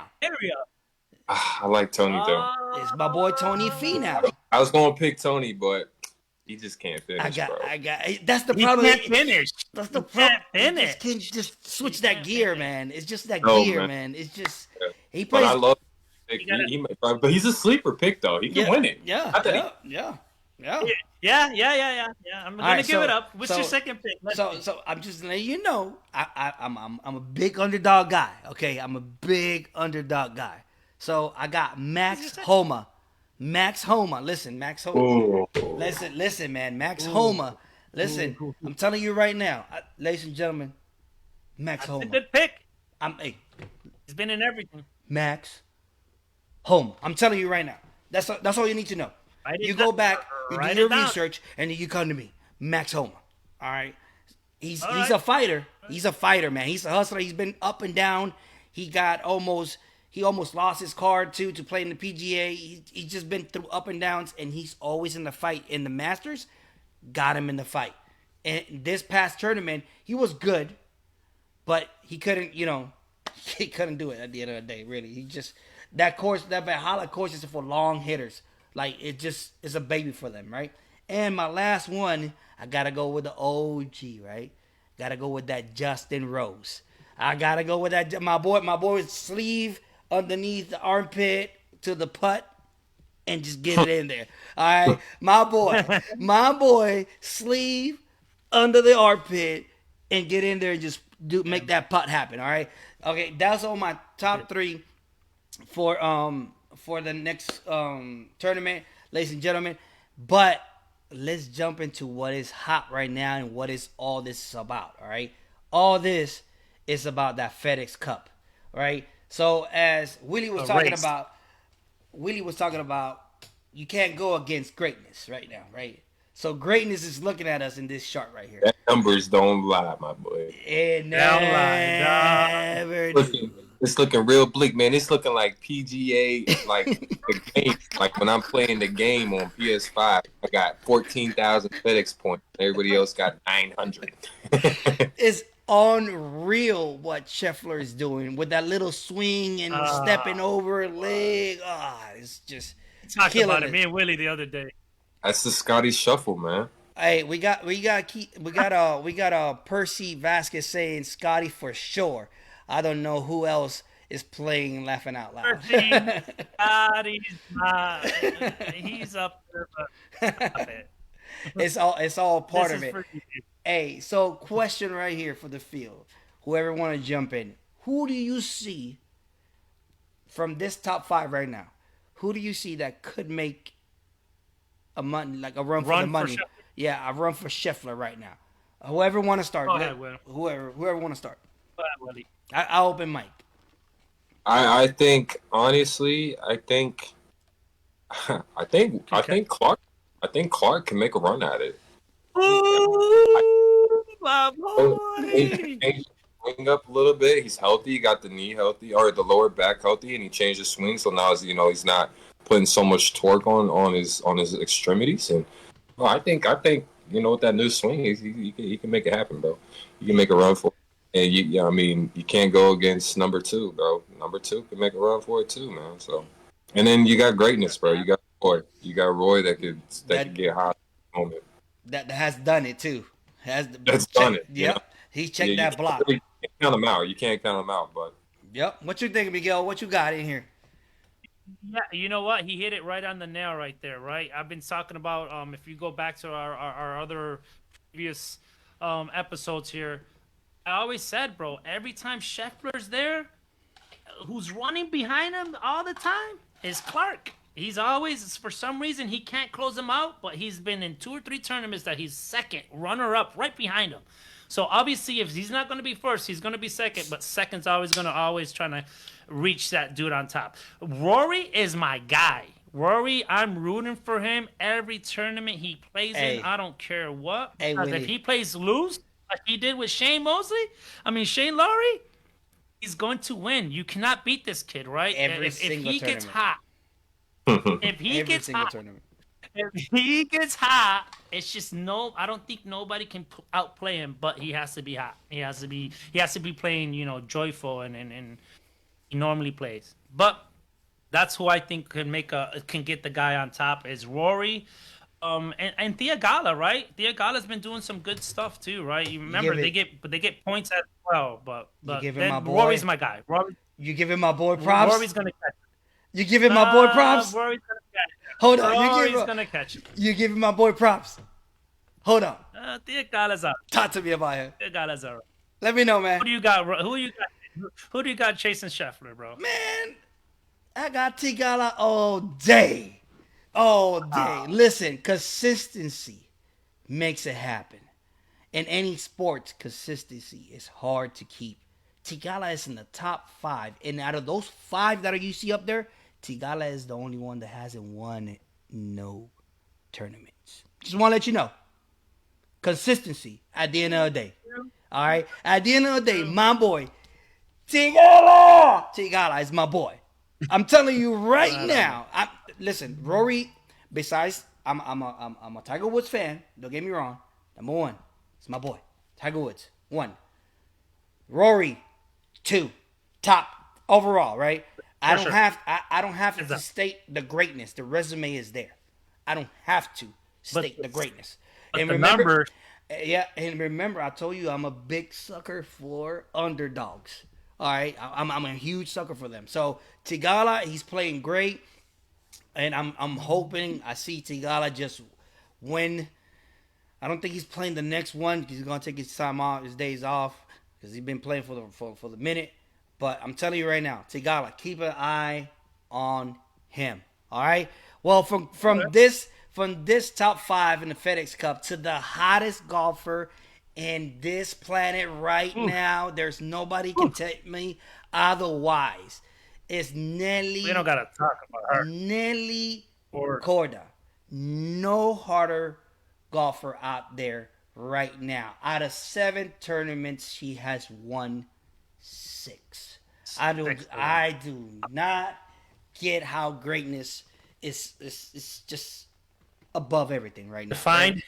S3: I like Tony though.
S1: It's my boy Tony Finau.
S3: I was gonna pick Tony, but He just can't finish, bro.
S1: That's the
S2: He
S1: problem.
S2: can't finish.
S1: That's the
S2: He can't
S1: problem.
S2: finish.
S1: He just switch
S2: He
S1: that
S2: can't
S1: gear,
S2: finish.
S1: man. It's just that
S3: No,
S1: gear,
S3: man.
S1: man. It's just he
S3: But
S1: plays.
S3: I love pick.
S2: You gotta-
S3: But he's a sleeper pick though. He can win it.
S1: Yeah,
S3: I think-
S1: yeah.
S2: Yeah. I'm gonna
S1: right,
S2: give it up. What's your
S1: so-
S2: second pick? Let's see.
S1: So I'm just letting you know, I'm a big underdog guy. Okay, I'm a big underdog guy. So I got Max Homa. Max Homa. Listen, Max Homa.
S3: Ooh.
S1: Listen, man. Max Homa. Listen, I'm telling you right now, ladies and gentlemen, Max
S2: That's a
S1: Homa.
S2: good pick.
S1: Hey,
S2: He's been in everything.
S1: Max Homa. I'm telling you right now. That's all you need to know.
S2: Write it
S1: You go
S2: down.
S1: back, you
S2: Write
S1: do your
S2: it down.
S1: research, and then you come to me. Max Homa. All right. He's
S2: All right.
S1: a fighter. He's a fighter, man. He's a hustler. He's been up and down. He almost lost his card too to play in the PGA. He's just been through up and downs, and he's always in the fight. In the Masters, got him in the fight. And this past tournament, he was good, but he couldn't, he couldn't do it at the end of the day. Really, he just that Valhalla course is for long hitters. Like it's a baby for them, right? And my last one, I gotta go with the OG, right? Gotta go with that Justin Rose. I gotta go with that my boy's sleeve underneath the armpit to the putt and just get it in there. All right, my boy sleeve under the armpit and get in there and just make that putt happen. All right, okay, that's all my top three for the next tournament, ladies and gentlemen. But let's jump into what is hot right now and what is all this about. All right, all this is about that FedEx Cup, right? So as Willie was talking about, you can't go against greatness right now, right? So greatness is looking at us in this chart right here.
S3: That numbers don't lie, my boy.
S1: It
S2: Don't lie, dog.
S1: never do.
S3: It's looking real bleak, man. It's looking like PGA, like the game. Like when I'm playing the game on PS5, I got 14,000 FedEx points. Everybody else got 900.
S1: It's unreal what Scheffler is doing with that little swing and stepping over a leg. It's just
S2: Talked
S1: killing
S2: about it.
S1: it.
S2: Me and Willie the other day.
S3: That's the Scotty Shuffle, man.
S1: Hey, we got Percy Vasquez saying Scotty for sure. I don't know who else is playing laughing out loud.
S2: He's up there, but stop it.
S1: It's all part
S2: This
S1: of
S2: is
S1: it.
S2: for you.
S1: Hey, so question right here for the field. Whoever want to jump in. Who do you see from this top 5 right now? Who do you see that could make a run for the money?
S2: Scheffler.
S1: Yeah, a run for Scheffler right now. Whoever want to start.
S2: Go ahead, Will.
S1: Whoever want to start.
S2: Go ahead, Willie.
S1: I'll open mic.
S3: I think honestly, I think Clark can make a run at it.
S2: Ooh, my
S3: He
S2: boy.
S3: changed his swing up a little bit. He's healthy. He got the knee healthy or the lower back healthy, and he changed his swing. So now he's not putting so much torque on his extremities. And I think with that new swing, he can make it happen, bro. He can make a run for it. And you can't go against number 2, bro. Number 2 can make a run for it too, man. So, and then you got greatness, bro. You got Roy. that could get hot at the moment.
S1: That has done it too.
S3: That's done it.
S1: Yep. He checked that block.
S3: You can't count him out. You can't count him out, but
S1: Yep. What you think, Miguel? What you got in here?
S2: Yeah, you know what? He hit it right on the nail right there, right? I've been talking about if you go back to our other previous episodes here, I always said, bro, every time Scheffler's there, who's running behind him all the time is Clark. He's always, for some reason, he can't close him out, but he's been in 2 or 3 tournaments that he's second, runner-up, right behind him. So obviously, if he's not going to be first, he's going to be second, but second's always trying to reach that dude on top. Rory is my guy. Rory, I'm rooting for him every tournament he plays in. I don't care what.
S1: Hey,
S2: Because
S1: Willie.
S2: if he plays loose, like he did with Shane Lowry, he's going to win. You cannot beat this kid, right?
S1: Every single
S2: he gets
S1: tournament.
S2: hot, if he
S1: Every
S2: gets
S1: single
S2: hot,
S1: tournament.
S2: if he gets hot, it's just I don't think nobody can outplay him, but he has to be hot. He has to be playing, joyful and he normally plays. But that's who I think can get the guy on top is Rory. And Thea Gala, right? Thea Gala's been doing some good stuff too, right? You
S1: You
S2: remember
S1: give it.
S2: they get points as well,
S1: You
S2: but
S1: giving my
S2: then Rory's
S1: boy.
S2: my guy.
S1: You giving my boy props.
S2: Rory's gonna catch it.
S1: You giving my boy props.
S2: Rory's gonna catch
S1: Hold
S2: it.
S1: on.
S2: Rory's gonna catch it.
S1: You giving my boy props. Hold on.
S2: Thea Gala's out.
S1: Talk to me about him.
S2: Thea Gala's out.
S1: Let me know, man.
S2: Who do you got? Who do you got chasing Scheffler, bro?
S1: Man, I got Tigala all day. All day. Listen, consistency makes it happen. In any sport, consistency is hard to keep. Tigala is in the top 5. And out of those 5 that you see up there, Tigala is the only one that hasn't won no tournaments. Just want to let you know. Consistency at the end of the day. All right? At the end of the day, my boy, Tigala is my boy. I'm telling you right now. Listen, Rory. Besides, I'm a Tiger Woods fan. Don't get me wrong. Number 1, it's my boy, Tiger Woods. 1, Rory. 2, top overall. Right. I don't have to state the greatness. The resume is there. I don't have to state the greatness.
S2: And remember,
S1: yeah, and remember, I told you I'm a big sucker for underdogs. All right, I'm a huge sucker for them. So Tigala, he's playing great, and I'm hoping I see Tigala just win. I don't think he's playing the next one because he's gonna take his time off, his days off, because he's been playing for the minute. But I'm telling you right now, Tigala, keep an eye on him. All right. Well, from this top 5 in the FedEx Cup to the hottest golfer in this planet right now, there's nobody can tell me otherwise. It's Nelly.
S2: We don't gotta talk about her.
S1: Nelly Corda. No harder golfer out there right now. Out of 7 tournaments, she has won 6. I do not get how greatness is just above everything right now.
S2: Defined.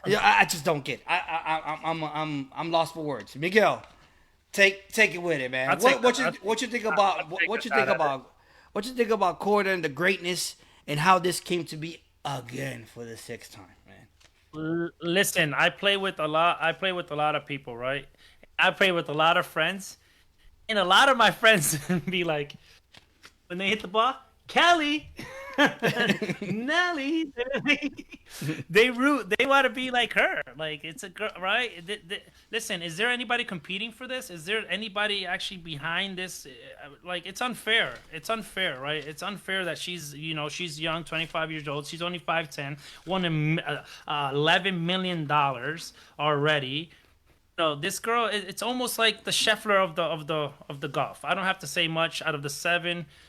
S1: Yeah, I just don't get it. I'm lost for words. Miguel, take it with it, man. What you think about Corda and the greatness and how this came to be again for the 6th time, man?
S2: Listen, I play with a lot of people, right? I play with a lot of friends, and a lot of my friends be like, when they hit the ball, Kelly, Nelly, they want to be like her. Like, it's a girl, right? Listen, is there anybody competing for this? Is there anybody actually behind this? Like, it's unfair. It's unfair, right? It's unfair that she's young, 25 years old. She's only 5'10", won $11 million already. No, this girl, it's almost like the Scheffler of the golf. I don't have to say much. Out of the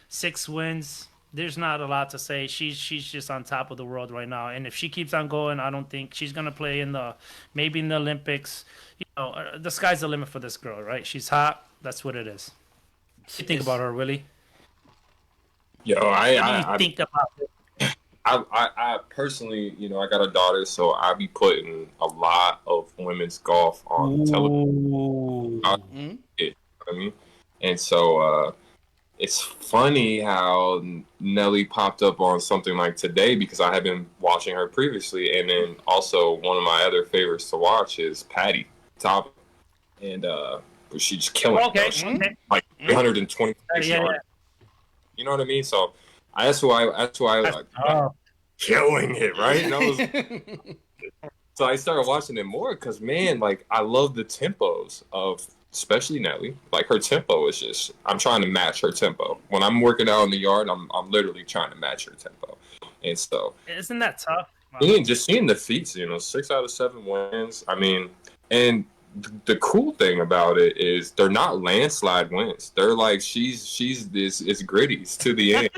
S2: 6 wins, there's not a lot to say. She's just on top of the world right now. And if she keeps on going, I don't think she's gonna play maybe in the Olympics. The sky's the limit for this girl, right? She's hot. That's what it is. What do you think about her, Willie?
S3: Yo,
S2: What do you think about it?
S3: I personally, I got a daughter, so I be putting a lot of women's golf on television. I mean, and so it's funny how Nelly popped up on something like today because I had been watching her previously, and then also one of my other favorites to watch is Patty Top, and she's killing it. Like 326 yards. You know what I mean? So. That's why I like killing it, right? So I started watching it more because, man, like I love the tempos of, especially Nelly. Like her tempo is just, I'm trying to match her tempo. When I'm working out in the yard, I'm literally trying to match her tempo. And so,
S2: isn't that tough?
S3: Just seeing the feats, 6 out of 7 wins. I mean, and the cool thing about it is they're not landslide wins. They're like she's it's gritties to the end.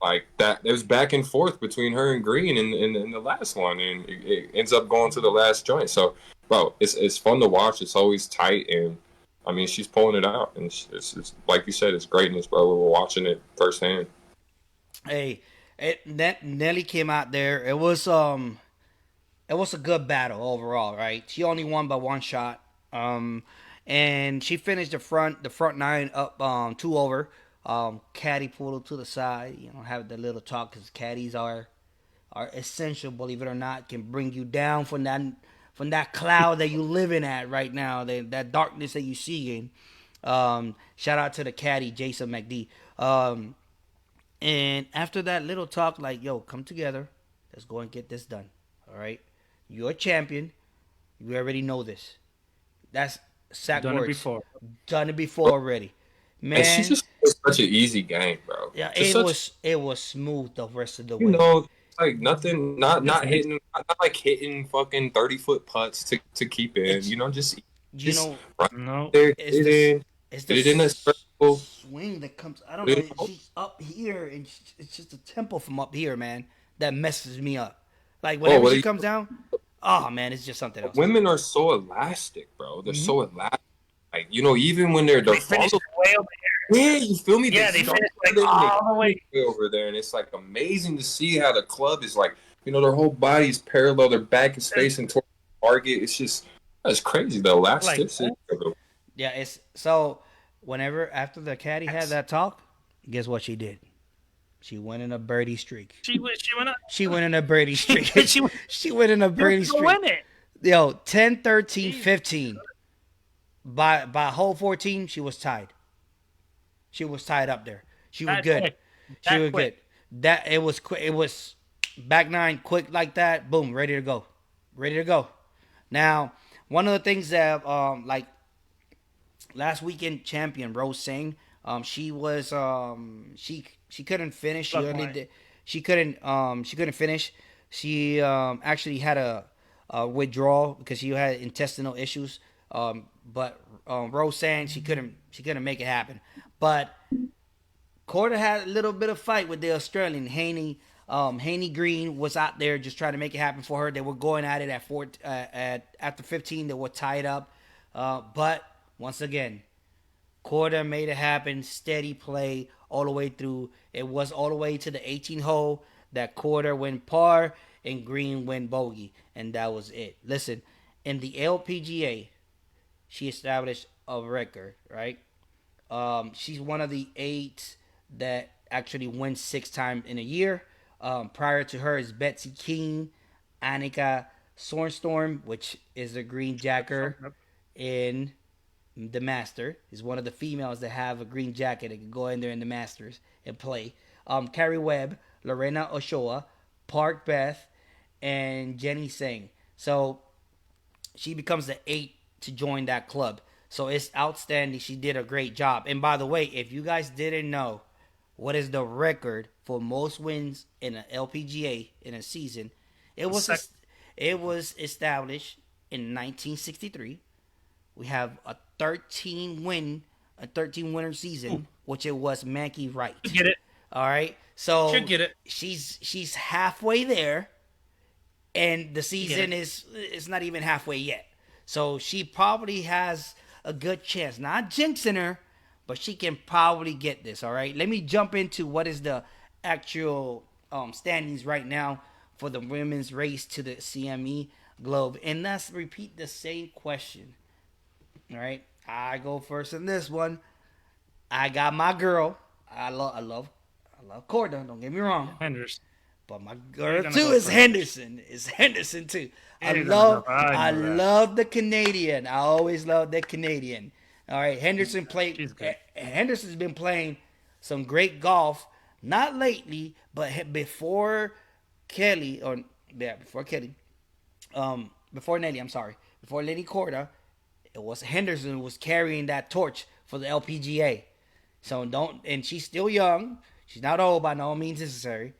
S3: Like that. It was back and forth between her and Green in the last one, and it ends up going to the last joint. So, bro, it's fun to watch. It's always tight, and I mean, she's pulling it out, and it's like you said, it's greatness, bro. We were watching it firsthand.
S1: Hey, Nelly came out there. It was a good battle overall, right? She only won by 1 shot, and she finished the front 9 up 2 over. Caddy pulled her to the side, have the little talk because caddies are are essential, believe it or not, can bring you down from that cloud that you living at right now, that darkness that you seeing. Shout out to the caddy, Jason McD. And after that little talk, like, yo, come together. Let's go and get this done. All right. You're a champion. You already know this. That's sack
S2: Done it
S1: words.
S2: before.
S1: Done it before already.
S3: And she
S1: Man,
S3: just plays such an easy game, bro.
S1: yeah,
S3: Just such,
S1: it was smooth the rest of the
S3: you
S1: way.
S3: know, like nothing, not hitting, not like hitting fucking 30-foot putts to keep in.
S1: It's,
S3: You know, just
S1: you know,
S3: run
S2: No.
S3: there,
S1: it's
S3: get it
S1: the
S3: in,
S1: it's the
S3: get it in a circle.
S1: swing that comes. I don't
S3: Put
S1: know.
S3: it out.
S1: She's up here, and it's just a tempo from up here, man, that messes me up. Like
S3: Oh,
S1: whenever
S3: what
S1: she
S3: are you,
S1: comes down, oh man, it's just something else.
S3: women are so elastic, bro. They're
S1: Mhm.
S3: so elastic. Like, you know, even when they're
S2: They finished
S3: follow,
S2: way over
S3: yeah, you feel me?
S2: Yeah, they
S3: start
S2: finished like
S3: there and they
S2: all the way.
S3: way over there, and it's like amazing to see how the club is like, you know, their whole body's parallel, their back is facing toward the target. It's just that's crazy. The
S2: Like
S3: elasticity of it.
S1: Yeah, it's so. Whenever after the caddy had that talk, guess what she did? She went in a birdie streak.
S2: she went up.
S1: She went in a birdie streak.
S2: She went-
S1: She went in a birdie
S2: Just to
S1: streak.
S2: win it.
S1: Yo, 10, 13, 15. By hole 14, she was tied. She was tied up there. She was
S2: That
S1: good.
S2: quick.
S1: She
S2: That
S1: was
S2: quick.
S1: good. That it was quick. It was back nine, quick like that. Boom, ready to go, ready to go. Now, one of the things that like last weekend champion Rose Singh, she was she couldn't finish. She
S2: Luck
S1: only
S2: line.
S1: did, she couldn't finish. She actually had a withdrawal because she had intestinal issues. But Rose Singh she couldn't make it happen. But Corda had a little bit of fight with the Australian Haney. Haney Green was out there just trying to make it happen for her. They were going at it at after 15. They were tied up, but once again, Corda made it happen. Steady play all the way through. It was all the way to the 18 hole that Corda went par and Green went bogey, and that was it. Listen, in the LPGA, she established a record, right? She's one of the 8 that actually wins 6 times in a year. Prior to her is Betsy King, Annika Sorenstorm, which is a green jacker in the Master. Is one of the females that have a green jacket that can go in there in the Masters and play. Carrie Webb, Lorena Ochoa, Park Beth, and Jenny Singh. So she becomes the 8th to join that club. So it's outstanding. She did a great job. And by the way, if you guys didn't know what is the record for most wins in an LPGA in a season, it was established in 1963. We have a 13 winner season, which it was Mankey Wright.
S2: You get it.
S1: All right, so
S2: Should get it.
S1: She's halfway there, and the season
S2: it.
S1: is not even halfway yet. So she probably has a good chance. Not jinxing her, but she can probably get this. All right. Let me jump into what is the actual standings right now for the women's race to the CME Globe, and let's repeat the same question. All right. I go first in this one. I got my girl. I love Corda. Don't get me wrong.
S2: Henderson.
S1: But my girl
S2: gonna
S1: too
S2: go
S1: is
S2: first.
S1: Henderson. It's Henderson too. I
S2: You're gonna go.
S1: I
S2: I know that.
S1: love the Canadian. I always love the Canadian. All right, Henderson played.
S2: She's good.
S1: Henderson's been playing some great golf. Not lately, but before Kelly before Kelly, before Nelly. I'm sorry, before Lenny Corda, it was Henderson who was carrying that torch for the LPGA. So and she's still young. She's not old by no means necessary.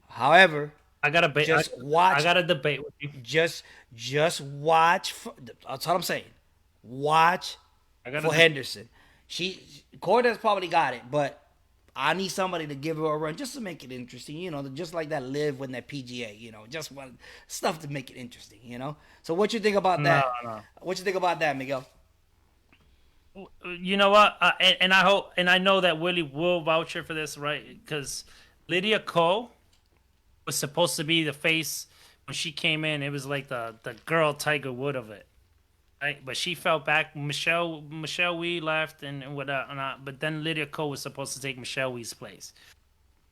S1: However,
S2: I got to
S1: watch.
S2: I got to debate with you.
S1: Just watch. That's all I'm saying. Watch
S2: I got
S1: for
S2: to
S1: Henderson. Corda's probably got it, but I need somebody to give her a run just to make it interesting. You know, just like that live with that PGA. You know, just one stuff to make it interesting. You know. So what you think about that?
S2: No.
S1: What you think about that, Miguel?
S2: You know what? And I hope, and I know that Willie will vouch for this, right? Because Lydia Ko was supposed to be the face when she came in. It was like the girl Tiger Wood of it, right? But she fell back. Michelle Wee left and whatnot. But then Lydia Ko was supposed to take Michelle Wee's place.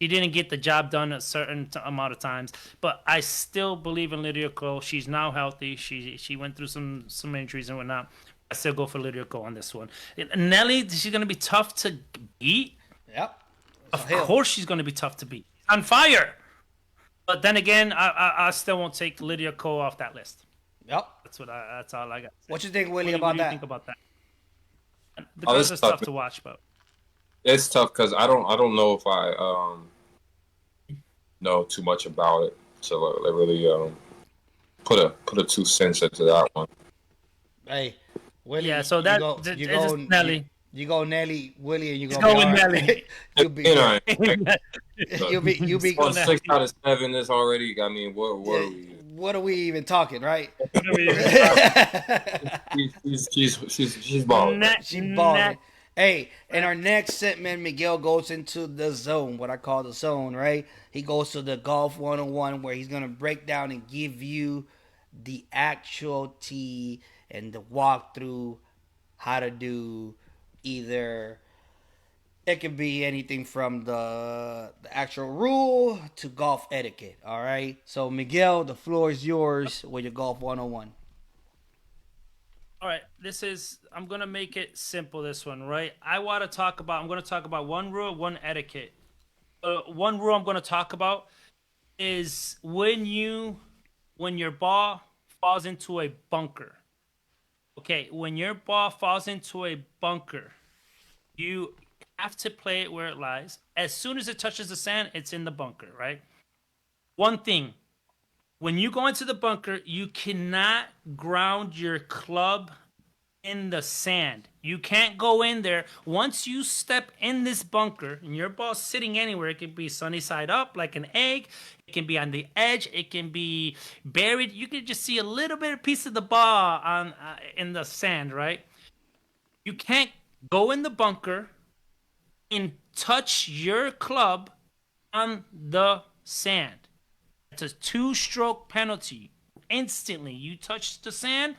S2: She didn't get the job done a certain amount of times, but I still believe in Lydia Ko. She's now healthy. She went through some injuries and whatnot. I still go for Lydia Ko on this one. Nelly, she's gonna be tough to beat.
S1: Yep.
S2: Of course, she's gonna be tough to beat. On fire. But then again, I still won't take Lydia Ko off that list.
S1: Yep.
S2: That's all I got.
S1: What you think, Willie,
S2: What
S1: about
S2: do you
S1: that?
S2: think about that? The
S3: Oh,
S2: girls
S3: this
S2: are
S3: is
S2: tough
S3: tough.
S2: to watch, but
S3: It's tough because I don't know if I know too much about it to really put a 2 cents into that one.
S1: Hey, Willie.
S2: yeah. So
S1: it's
S2: Nelly.
S1: You go Nelly, Willie, and you
S2: Let's
S1: go
S2: go with
S1: all right.
S2: Nelly.
S1: You'll be
S3: You know,
S1: you'll be
S3: on 6 out of 7 this already. I mean, what are we?
S1: what are we even talking, right?
S3: She's balling.
S1: She balling. Hey, in our next segment, Miguel goes into the zone, what I call the zone, right? He goes to the Golf 101 where he's going to break down and give you the actual tee and the walkthrough how to do either. It could be anything from the actual rule to golf etiquette, all right? So, Miguel, the floor is yours with your Golf 101.
S2: All right, I'm going to make it simple, this one, right? I'm going to talk about one rule, one etiquette. One rule I'm going to talk about is when your ball falls into a bunker. Okay, when your ball falls into a bunker, you have to play it where it lies. As soon as it touches the sand, it's in the bunker, right? One thing. When you go into the bunker, you cannot ground your club in the sand. You can't go in there. Once you step in this bunker and your ball's sitting anywhere, it can be sunny side up like an egg. It can be on the edge. It can be buried. You can just see a little bit of piece of the ball on in the sand, right? You can't go in the bunker and touch your club on the sand. It's a 2-stroke penalty. Instantly, you touch the sand,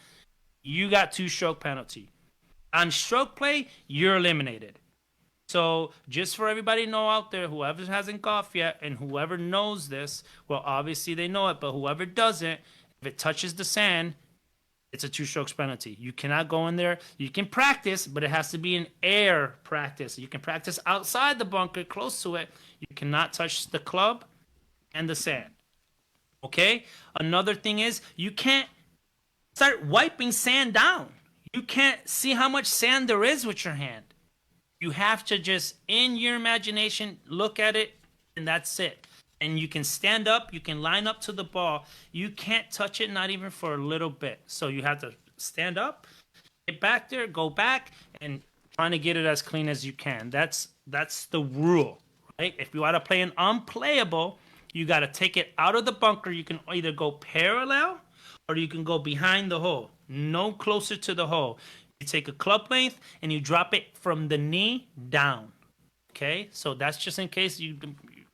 S2: you got 2-stroke penalty. On stroke play, you're eliminated. So just for everybody to know out there, whoever hasn't golfed yet and whoever knows this, well, obviously they know it, but whoever doesn't, if it touches the sand, it's a 2-strokes penalty. You cannot go in there. You can practice, but it has to be an air practice. You can practice outside the bunker, close to it. You cannot touch the club and the sand. Okay? Another thing is you can't start wiping sand down. You can't see how much sand there is with your hand. You have to just, in your imagination, look at it, and that's it. And you can stand up, you can line up to the ball. You can't touch it, not even for a little bit. So you have to stand up, get back there, go back, and trying to get it as clean as you can. That's the rule, right? If you want to play an unplayable, you got to take it out of the bunker. You can either go parallel or you can go behind the hole, no closer to the hole. You take a club length and you drop it from the knee down. Okay, so that's just in case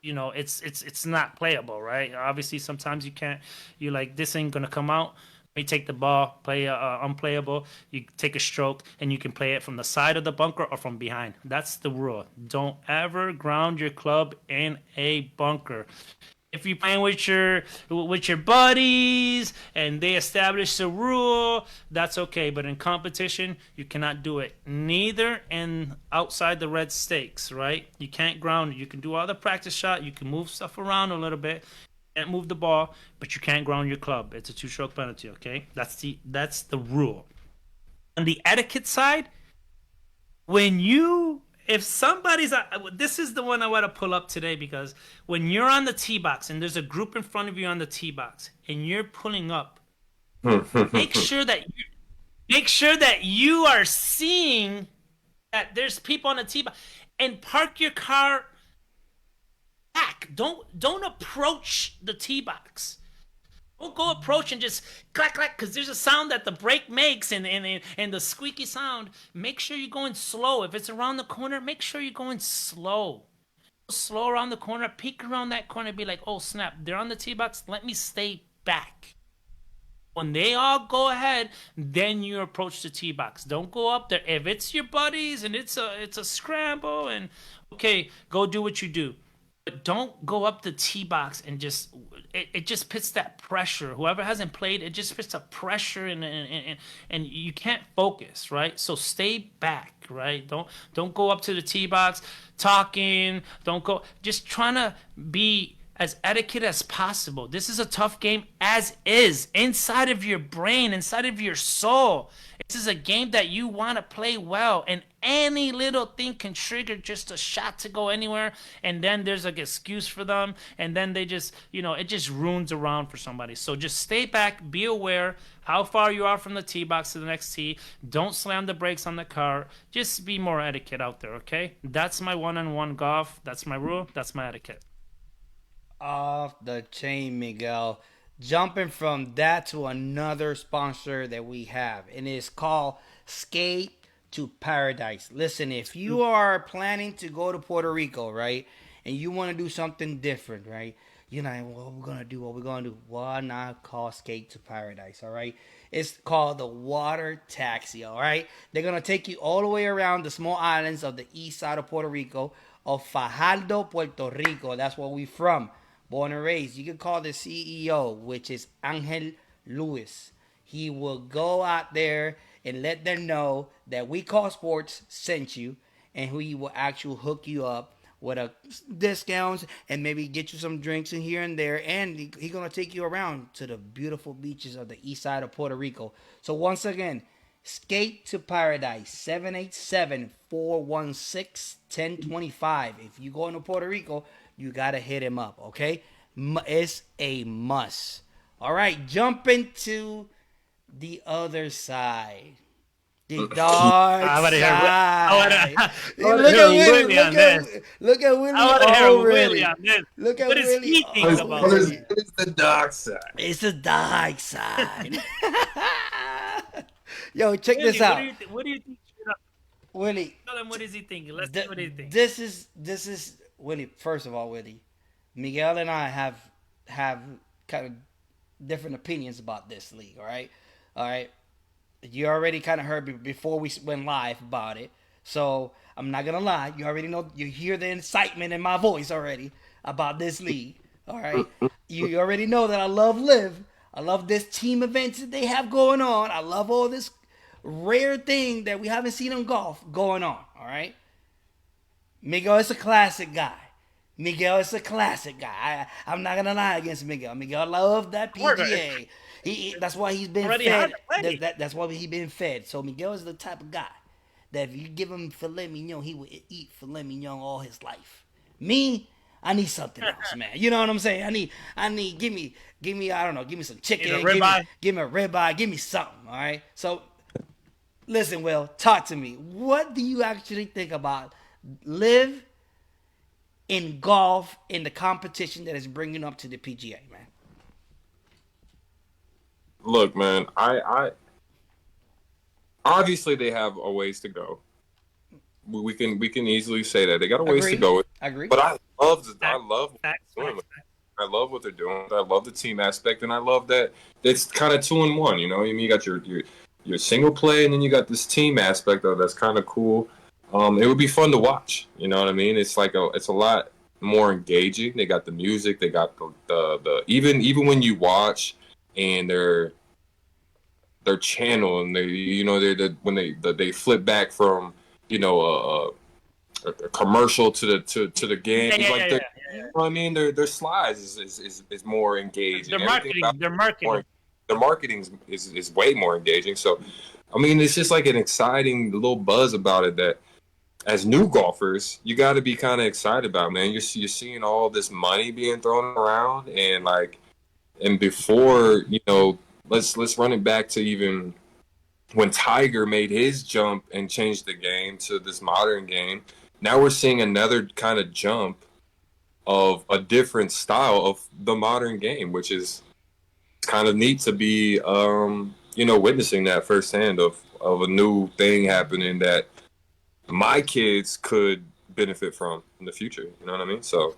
S2: it's not playable, right? Obviously, sometimes you can't. You're like, this ain't gonna come out. You take the ball, play unplayable. You take a stroke, and you can play it from the side of the bunker or from behind. That's the rule. Don't ever ground your club in a bunker. If you're playing with your buddies and they establish a rule, that's okay. But in competition, you cannot do it. Neither in outside the red stakes, right? You can't ground it. You can do all the practice shot. You can move stuff around a little bit. You can't move the ball, but you can't ground your club. It's a 2-stroke penalty, okay? That's the rule. On the etiquette side, if somebody's, this is the one I want to pull up today, because when you're on the tee box and there's a group in front of you on the tee box and you're pulling up, make sure that you are seeing that there's people on the tee box, and park your car back. Don't approach the tee box. Don't go approach and just clack, clack, because there's a sound that the brake makes and the squeaky sound. Make sure you're going slow. If it's around the corner, make sure you're going slow. Slow around the corner, peek around that corner, be like, oh, snap, they're on the tee box. Let me stay back. When they all go ahead, then you approach the tee box. Don't go up there. If it's your buddies and it's a scramble, and okay, go do what you do. But don't go up the tee box and just it just puts that pressure. Whoever hasn't played, it just puts a pressure and you can't focus, right? So stay back, right? Don't go up to the tee box talking. Don't go just trying to be as etiquette as possible. This is a tough game as is, inside of your brain, inside of your soul. This is a game that you want to play well, and any little thing can trigger just a shot to go anywhere, and then there's like an excuse for them, and then they just, it just ruins a round for somebody. So just stay back, be aware how far you are from the tee box to the next tee. Don't slam the brakes on the car. Just be more etiquette out there, okay? That's my one-on-one golf. That's my rule. That's my etiquette.
S1: Off the chain, Miguel. Jumping from that to another sponsor that we have, and it's called Skate to Paradise. Listen, if you are planning to go to Puerto Rico, right, and you want to do something different, right, you're like, what we're gonna do? What we're gonna do? Why not call Skate to Paradise? All right, it's called the Water Taxi. All right, they're gonna take you all the way around the small islands of the east side of Puerto Rico, of Fajardo, Puerto Rico. That's where we from. Born and raised. You can call the CEO, which is Angel Lewis. He will go out there and let them know that We Call Sports sent you, and he will actually hook you up with a discounts and maybe get you some drinks in here and there. And he's going to take you around to the beautiful beaches of the east side of Puerto Rico. So once again, Skate to Paradise, 787-416-1025. If you go into Puerto Rico, you got to hit him up, okay? It's a must. All right, jump into the other side. The dark side. Look at Willie already. Look at Willie already.
S3: What is the dark side?
S1: It's the dark side. Yo, check this out.
S2: What do you think?
S1: Willie.
S2: Tell him what is he thinking. Let's see what he thinks.
S1: This is Willie. First of all, Willie, Miguel and I have kind of different opinions about this league. All right. You already kind of heard before we went live about it, so I'm not gonna lie. You already know. You hear the excitement in my voice already about this league. All right. You already know that I love Live. I love this team events that they have going on. I love all this rare thing that we haven't seen in golf going on. All right. Miguel is a classic guy. I'm not gonna lie against Miguel. Miguel loves that PGA. That's why he's been fed. That's why he's been fed. So Miguel is the type of guy that if you give him filet mignon, he will eat filet mignon all his life. Me, I need something else, man. You know what I'm saying? I need. Give me. I don't know. Give me some chicken. Give me a ribeye. Give me something. All right. So, listen, Will, talk to me. What do you actually think about Live in golf in the competition that is bringing up to the PGA, man?
S3: Look, man, I obviously they have a ways to go. We can easily say that they got a ways to go.
S1: Agree.
S3: But I love what they're doing. I love what they're doing. I love the team aspect, and I love that it's kind of 2-in-1. You know, you got your single play, and then you got this team aspect of that's kind of cool. It would be fun to watch. You know what I mean? It's a lot more engaging. They got the music. They got the even when you watch and their channel and when they flip back from a commercial to the game. You know what I mean? Their slides is more engaging.
S2: Their
S3: marketing is way more engaging. So, I mean, it's just like an exciting little buzz about it that, as new golfers, you got to be kind of excited about, man. You're seeing all this money being thrown around, and before, let's run it back to even when Tiger made his jump and changed the game to this modern game. Now we're seeing another kind of jump of a different style of the modern game, which is kind of neat to be, witnessing that firsthand of a new thing happening that my kids could benefit from in the future. You know what I mean? So,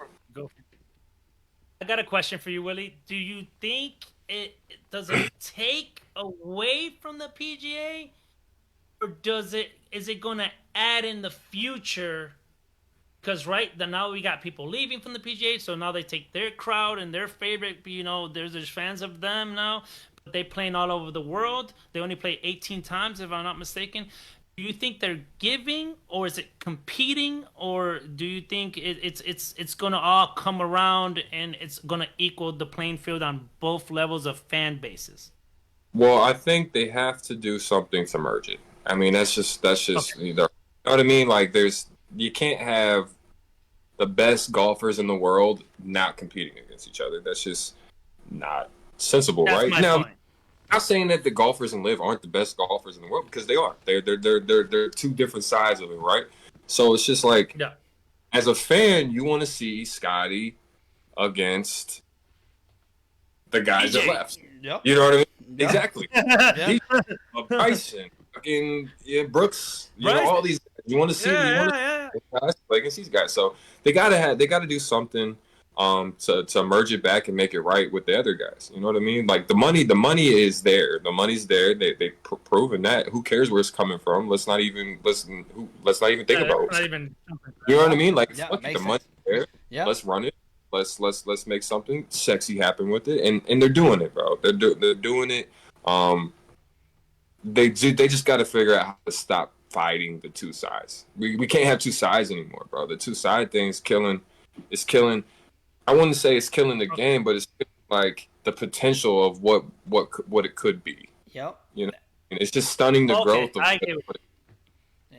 S2: I got a question for you, Willie. Do you think does it take away from the PGA, or is it going to add in the future Because right then now we got people leaving from the PGA, so now they take their crowd and their favorite. There's fans of them now, but they playing all over the world. They only play 18 times, if I'm not mistaken. Do you think they're giving, or is it competing, or do you think it's gonna all come around and it's gonna equal the playing field on both levels of fan bases?
S3: Well, I think they have to do something to merge it. I mean, that's just
S2: Okay.
S3: you know what I mean. Like, you can't have the best golfers in the world not competing against each other. That's just not sensible,
S2: That's
S3: right?
S2: my
S3: Now,
S2: point.
S3: not saying that the golfers in Live aren't the best golfers in the world, because they are. They're two different sides of it, right? So it's just like,
S2: Yeah.
S3: as a fan, you want to see Scotty against the guys that
S2: PJ.
S3: left.
S1: Yep.
S3: You know what I mean?
S1: Yeah.
S3: Exactly.
S1: Yeah.
S3: Bryson, fucking Brooks,
S2: Bryson.
S3: all these. You want to see
S2: Yeah.
S3: guys play against these guys. So they gotta do something to merge it back and make it right with the other guys. You know what I mean? Like, the money is there. The money's there. They've proven that. Who cares where it's coming from? Let's not even think
S2: Yeah,
S3: about it.
S2: not even.
S3: You know what I mean? Like,
S1: Yeah,
S3: fuck it,
S1: makes
S3: the money's
S1: sense.
S3: there.
S1: Yeah.
S3: Let's run it. Let's make something sexy happen with it. And they're doing it, bro. They're doing it. They just got to figure out how to stop fighting the two sides. We can't have two sides anymore, bro. The two side thing is killing. It's killing. I wouldn't say it's killing the game, but it's like the potential of what it could be.
S1: Yep.
S3: You know, and it's just stunning the
S2: Okay,
S3: growth of
S2: I get it.
S1: Yeah.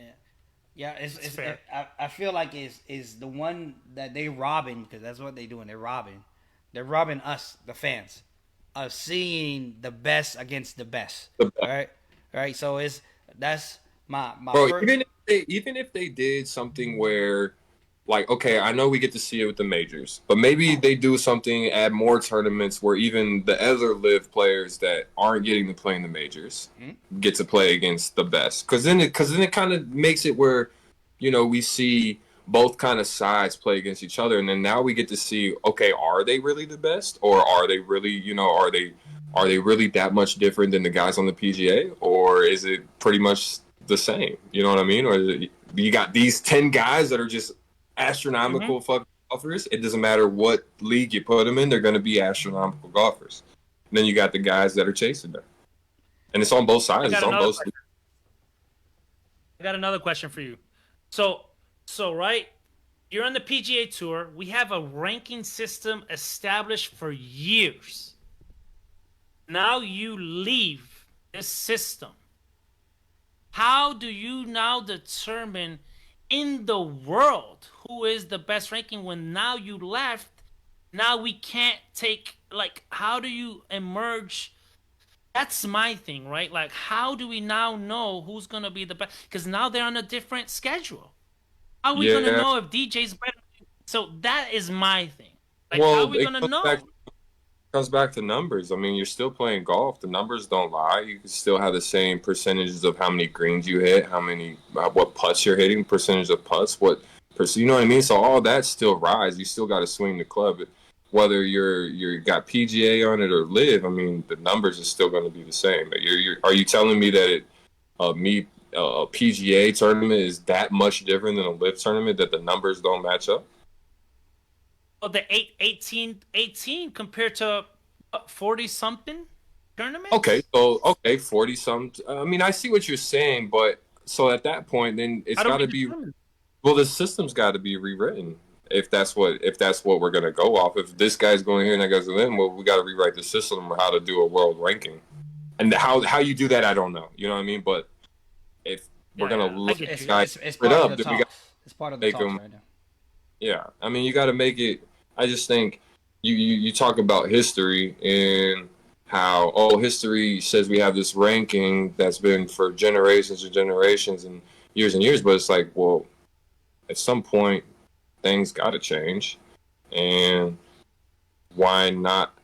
S1: Yeah, it's
S2: fair.
S1: I feel like is the one that they robbing, because that's what they doing. They're robbing us, the fans, of seeing the best against the best.
S3: The best.
S1: All right. So that's my
S3: Bro,
S1: first.
S3: even if they did something where, like, okay, I know we get to see it with the majors, but maybe they do something, add more tournaments where even the other Live players that aren't getting to play in the majors get to play against the best. Because then it kind of makes it where, we see both kind of sides play against each other, and then now we get to see, okay, are they really the best, or are they really, are they really that much different than the guys on the PGA, or is it pretty much the same? You know what I mean? Or is it, you got these 10 guys that are just astronomical fucking golfers. It doesn't matter what league you put them in; they're going to be astronomical golfers. And then you got the guys that are chasing them, and it's on both sides. It's on both.
S2: I got another question for you. So right, you're on the PGA Tour. We have a ranking system established for years. Now you leave this system. How do you now determine in the world who is the best ranking when now you left? Now we can't take, like, how do you emerge? That's my thing, right? Like, how do we now know who's going to be the best? Because now they're on a different schedule. How are we going to know if DJ's better? So that is my thing. Like, how are we going to know?
S3: Comes back to numbers. I mean, you're still playing golf. The numbers don't lie. You can still have the same percentages of how many greens you hit, what putts you're hitting, percentage of putts, you know what I mean? So all that still rise. You still got to swing the club. Whether you're got PGA on it or Live, I mean, the numbers are still going to be the same. Are you telling me that a PGA tournament is that much different than a Live tournament, that the numbers don't match up?
S2: Well, the 18 compared to 40 something tournament.
S3: Okay, 40 some. I mean, I see what you're saying, but so at that point, then it's got to be. Well, the system's got to be rewritten. If that's what we're gonna go off. If this guy's going here and that guy's going in, well, we got to rewrite the system of how to do a world ranking, and how you do that, I don't know. You know what I mean? But if we're gonna look at
S1: it's
S3: guys
S1: part
S3: up,
S1: of the
S3: then we got
S1: talks. It's part of the
S3: make
S1: talks
S3: them.
S1: right now.
S3: Yeah, I mean, you got to make it. I just think you talk about history and how history says we have this ranking that's been for generations and generations and years, but it's like, well, at some point things got to change, and why not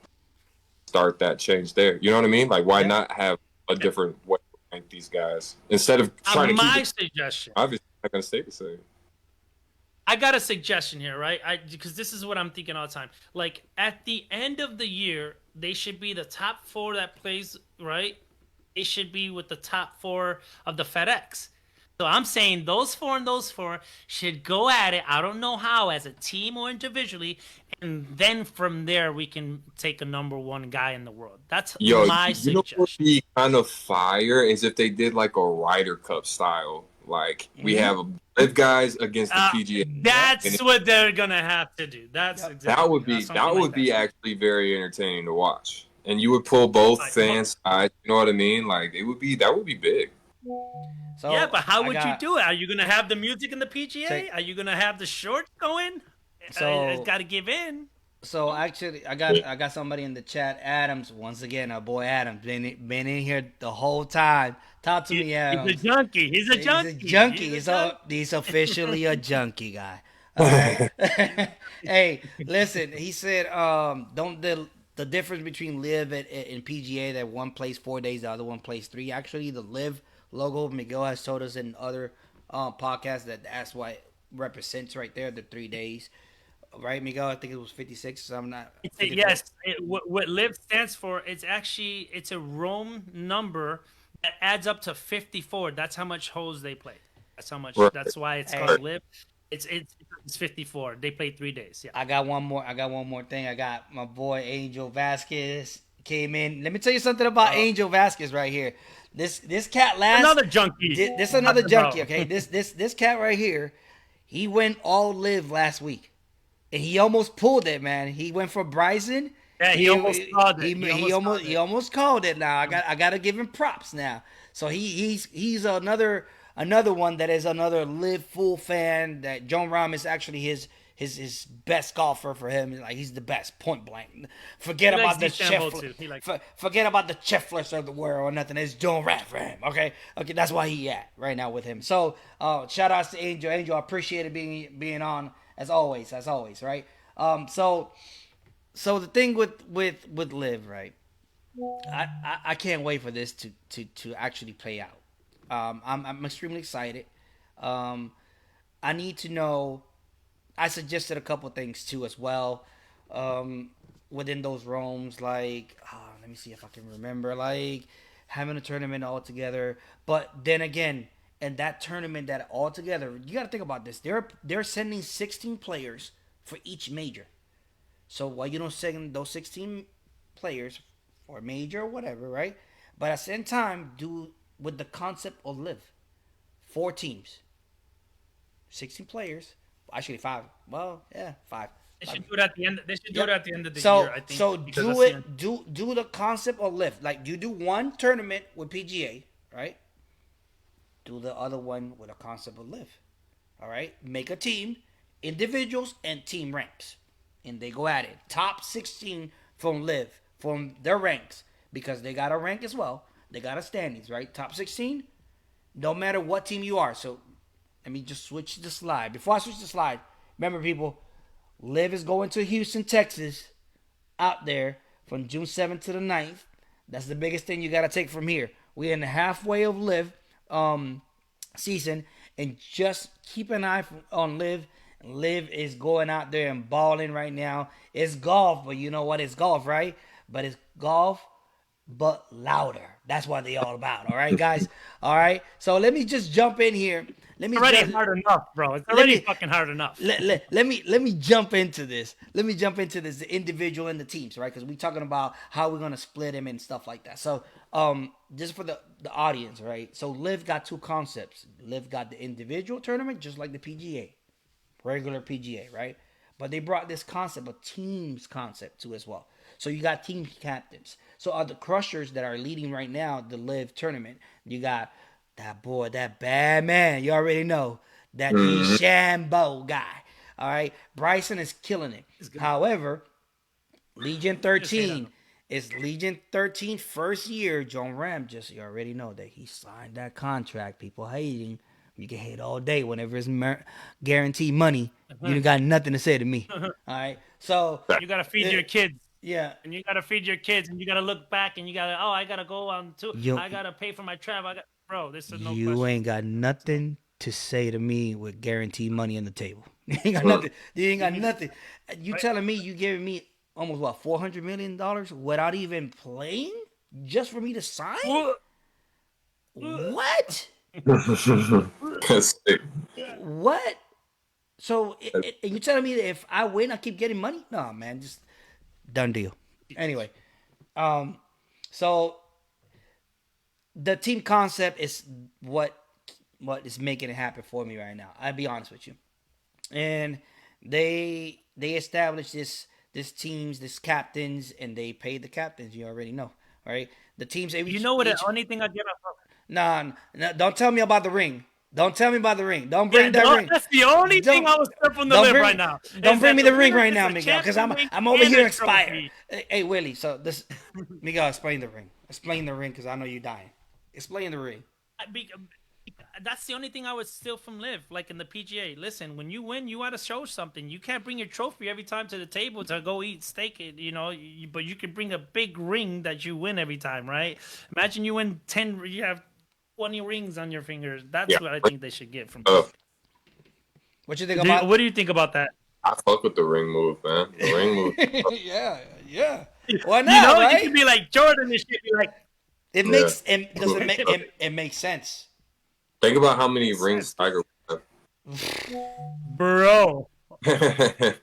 S3: start that change there? You know what I mean? Like, why not have a different way to rank these guys instead of trying to keep it?
S2: Suggestion.
S3: Obviously, not going to stay the same.
S2: I got a suggestion here, right? Because this is what I'm thinking all the time. Like, at the end of the year, they should be the top 4 that plays, right? It should be with the top 4 of the FedEx. So I'm saying those four and those four should go at it. I don't know how, as a team or individually, and then from there we can take a number one guy in the world. That's
S3: Yo,
S2: my
S3: you know what would
S2: suggestion.
S3: be kind of fire is if they did like a Ryder Cup style. Like we
S1: Mhm.
S3: have live guys against the PGA.
S2: That's what they're gonna have to do. That's
S1: Yep.
S2: exactly
S3: That would be actually very entertaining to watch. And you would pull both
S2: Like,
S3: fan sides, you know what I mean? Like that would be big.
S1: So
S2: yeah, but how
S1: I
S2: would you
S1: got-
S2: do it? Are you gonna have the music in the PGA?
S1: Take-
S2: Are you gonna have the shorts going?
S1: So-
S2: It's got to give in.
S1: So actually, I got somebody in the chat. Adams, once again, our boy Adams, been in here the whole time. Talk to me, Adams.
S2: He's a junkie. He's a junkie.
S1: He's a junkie. He's officially a junkie guy. All right. Hey, listen. He said, don't the difference between live and PGA that one plays 4 days, the other one plays 3. Actually, the live logo, Miguel has told us in other podcasts that's what it represents right there, the 3 days. Right, Miguel? I think it was 56. So I'm not. 54.
S2: Yes, what live stands for, it's a Rome number that adds up to 54. That's how much holes they play. That's how much.
S3: Right.
S2: That's why it's
S1: Hey.
S2: called live. It's 54. They play 3 days. Yeah.
S1: I got one more thing. I got my boy Angel Vasquez came in. Let me tell you something about Angel Vasquez right here. This cat last
S2: Another junkie.
S1: This another junkie. Okay, this cat right here, he went all live last week, and he almost pulled it, man. He went for Bryson.
S2: Yeah, he almost called it.
S1: He almost called it. Now I got to give him props now. So he's another one that is another live full fan. That John Rahm is actually his best golfer for him. Like he's the best, point blank. Forget
S2: He
S1: about the
S2: likes DeChambeau too. He likes-
S1: forget about the Schefflers of the world or nothing. It's John Rahm for him. Okay, that's why he at right now with him. So shout outs to Angel. Angel, I appreciate it being on as always, right? So the thing with Liv, right? I can't wait for this to actually play out. I'm extremely excited. I need to know. I suggested a couple things too as well. Within those realms, like let me see if I can remember, like having a tournament all together. But then again, in that tournament that all together, you got to think about this. They're sending 16 players for each major. So why you don't send those 16 players for a major or whatever, right? But at the same time, do with the concept of live. 4 teams. 16 players. Actually 5. Well, yeah, 5.
S2: They should do it at the end. They should do it at the end of the
S1: So
S2: year. I think.
S1: so
S2: because
S1: do
S2: that's
S1: it. Do the concept of live. Like you do one tournament with PGA, right? Do the other one with a concept of live. All right. Make a team, individuals and team ranks, and they go at it. Top 16 from live from their ranks because they got a rank as well. They got a standings, right? Top 16. No matter what team you are. So let me just switch the slide. Before I switch the slide, remember people, Liv is going to Houston, Texas, out there from June 7th to the 9th. That's the biggest thing you got to take from here. We're in the halfway of Liv season, and just keep an eye on Liv. Liv is going out there and balling right now. It's golf, but you know what? It's golf, right? But it's golf, but louder. That's what they all about. All right, guys. All right. So let me just jump in here. Let me
S2: It's already
S1: just,
S2: hard enough, bro. It's
S1: Let
S2: already
S1: me-
S2: fucking hard enough.
S1: let me jump into this. Let me jump into this, the individual and the teams, right? Because we're talking about how we're gonna split them and stuff like that. So, just for the audience, right? So, Liv got 2 concepts. Liv got the individual tournament, just like the PGA, regular PGA, right? But they brought this concept, a teams concept, too as well. So you got team captains. So are the crushers that are leading right now the Liv tournament? You got that boy, that bad man. You already know that DeChambeau guy. All right, Bryson is killing it. However, Legion 13 is Legion 13 first year. John Ram you already know that he signed that contract. People hating. You can hate all day whenever it's guaranteed money. You ain't got nothing to say to me. All right, so
S2: You gotta feed your kids.
S1: yeah.
S2: And you gotta feed your kids, and you gotta look back, and you gotta, I gotta go on too.
S1: You-
S2: I gotta pay for my travel. Bro, this is no
S1: You
S2: question.
S1: ain't got nothing to say to me with guaranteed money on the table. You ain't got nothing. You ain't got nothing. You telling me you giving me almost what $400 million without even playing just for me to sign? What?
S3: That's sick.
S1: What? So you telling me that if I win, I keep getting money? No, man, just done deal. Anyway, um, so the team concept is what is making it happen for me right now. I'll be honest with you. And they established this teams, this captains, and they paid the captains. You already know, right? The teams every
S2: You know what? The
S1: each
S2: only thing I get off.
S1: nah, nah, don't tell me about the ring. Don't tell me about the ring. Don't
S2: Yeah,
S1: bring that ring.
S2: that's the only thing
S1: Don't
S2: I was there from the
S1: don't
S2: lip
S1: bring
S2: right now.
S1: don't
S2: Is
S1: bring
S2: that
S1: me
S2: the
S1: the ring
S2: winner
S1: right
S2: gets
S1: now,
S2: a
S1: Miguel, because
S2: champion ring
S1: I'm over
S2: and
S1: here
S2: a
S1: inspired.
S2: trophy.
S1: Hey Willie, so this Miguel, explain the ring. Explain the ring, because I know you're dying. Explain the ring.
S2: Be- That's the only thing I would steal from Liv, like in the PGA. Listen, when you win, you got to show something. You can't bring your trophy every time to the table to go eat steak, but you can bring a big ring that you win every time, right? Imagine you win 10, you have 20 rings on your fingers.
S3: Yeah.
S2: That's what I think they should get from
S3: Uh,
S2: Liv.
S1: What you think about?
S2: What do you think about that?
S3: I fuck with the ring move, man. The ring move.
S1: Yeah, yeah. Why
S2: You
S1: not?
S2: you
S1: Right?
S2: could be like Jordan and shit, be like,
S1: It
S3: Yeah.
S1: makes it makes sense.
S3: Think about how many rings Tiger would
S2: bro,
S3: have.
S2: they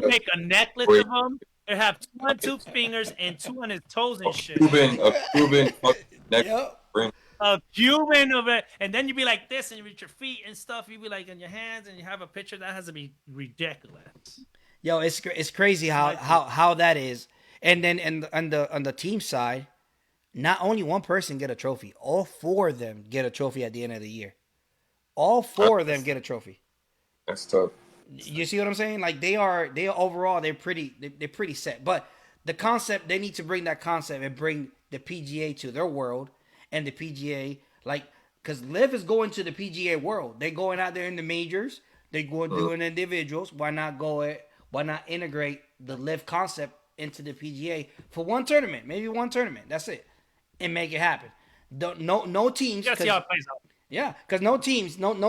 S2: make a necklace
S3: Wait.
S2: of them. They have 2 on 2 fingers and 2 on his toes and shit.
S3: A Cuban fucking neck
S1: Yep.
S3: ring.
S2: A Cuban of it, and then you be like this, and you reach your feet and stuff. You be like on your hands, and you have a picture that has to be ridiculous.
S1: Yo, it's crazy how that is. And then on the team side, not only one person get a trophy, all four of them get a trophy at the end of the year. All four of them get a trophy.
S3: That's tough.
S1: You see what I'm saying? Like they are overall they're pretty set. But the concept, they need to bring that concept and bring the PGA to their world, and the PGA, like, because Liv is going to the PGA world. They're going out there in the majors. They're going doing individuals. Why not integrate the Liv concept into the PGA for one tournament, maybe one tournament. That's it, and make it happen. No teams.
S2: You gotta see how it plays out.
S1: Yeah, because no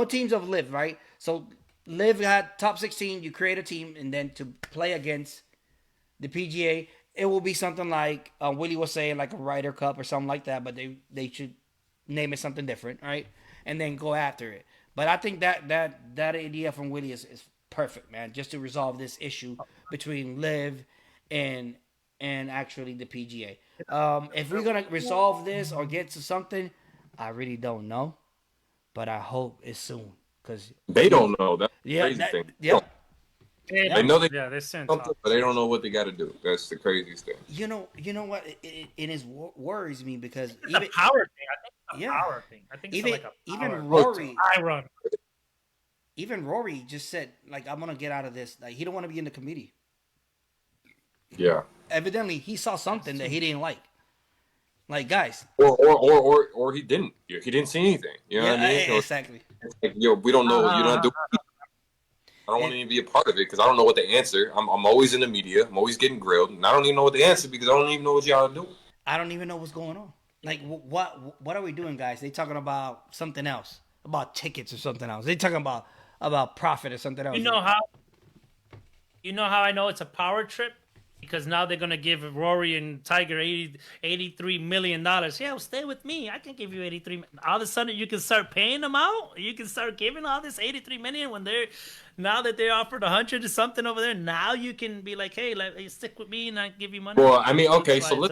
S1: teams of Liv, right? So Liv had top 16. You create a team, and then to play against the PGA, it will be something like Willie was saying, like a Ryder Cup or something like that. But they should name it something different, right? And then go after it. But I think that idea from Willie is perfect, man. Just to resolve this issue between Liv and actually the PGA. If we're gonna resolve this or get to something, I really don't know. But I hope it's soon, because
S3: They don't know. That's the
S1: yeah,
S3: crazy thing.
S1: yeah.
S3: They know they
S2: they're sent
S3: something,
S2: off.
S3: but they don't know what they got to do. That's the craziest thing.
S1: You know what? It worries me because
S2: It's a power thing. I think it's a power thing. I think
S1: even
S2: it's like a
S1: even
S2: power.
S1: Rory,
S2: I run.
S1: even Rory just said, like, I'm gonna get out of this. Like, he don't want to be in the committee.
S3: Yeah.
S1: Evidently, he saw something that he didn't like. Like, guys,
S3: Or he didn't. He didn't see anything. You know what I mean? So it's
S1: exactly.
S3: like, yo, we don't know. You don't do. I don't want to even be a part of it because I don't know what the answer. I'm always in the media. I'm always getting grilled, and I don't even know what the answer because I don't even know what y'all are doing.
S1: I don't even know what's going on. Like, what are we doing, guys? They talking about something else, about tickets or something else. They talking about profit or something else.
S2: You know how I know it's a power trip? Because now they're gonna give Rory and Tiger $83 million. Yeah, well, stay with me. I can give you 83. All of a sudden, you can start paying them out. You can start giving all this 83 million when now that they offered 100 or something over there. Now you can be like, hey, stick with me and I give you money.
S3: Well, I mean, okay, so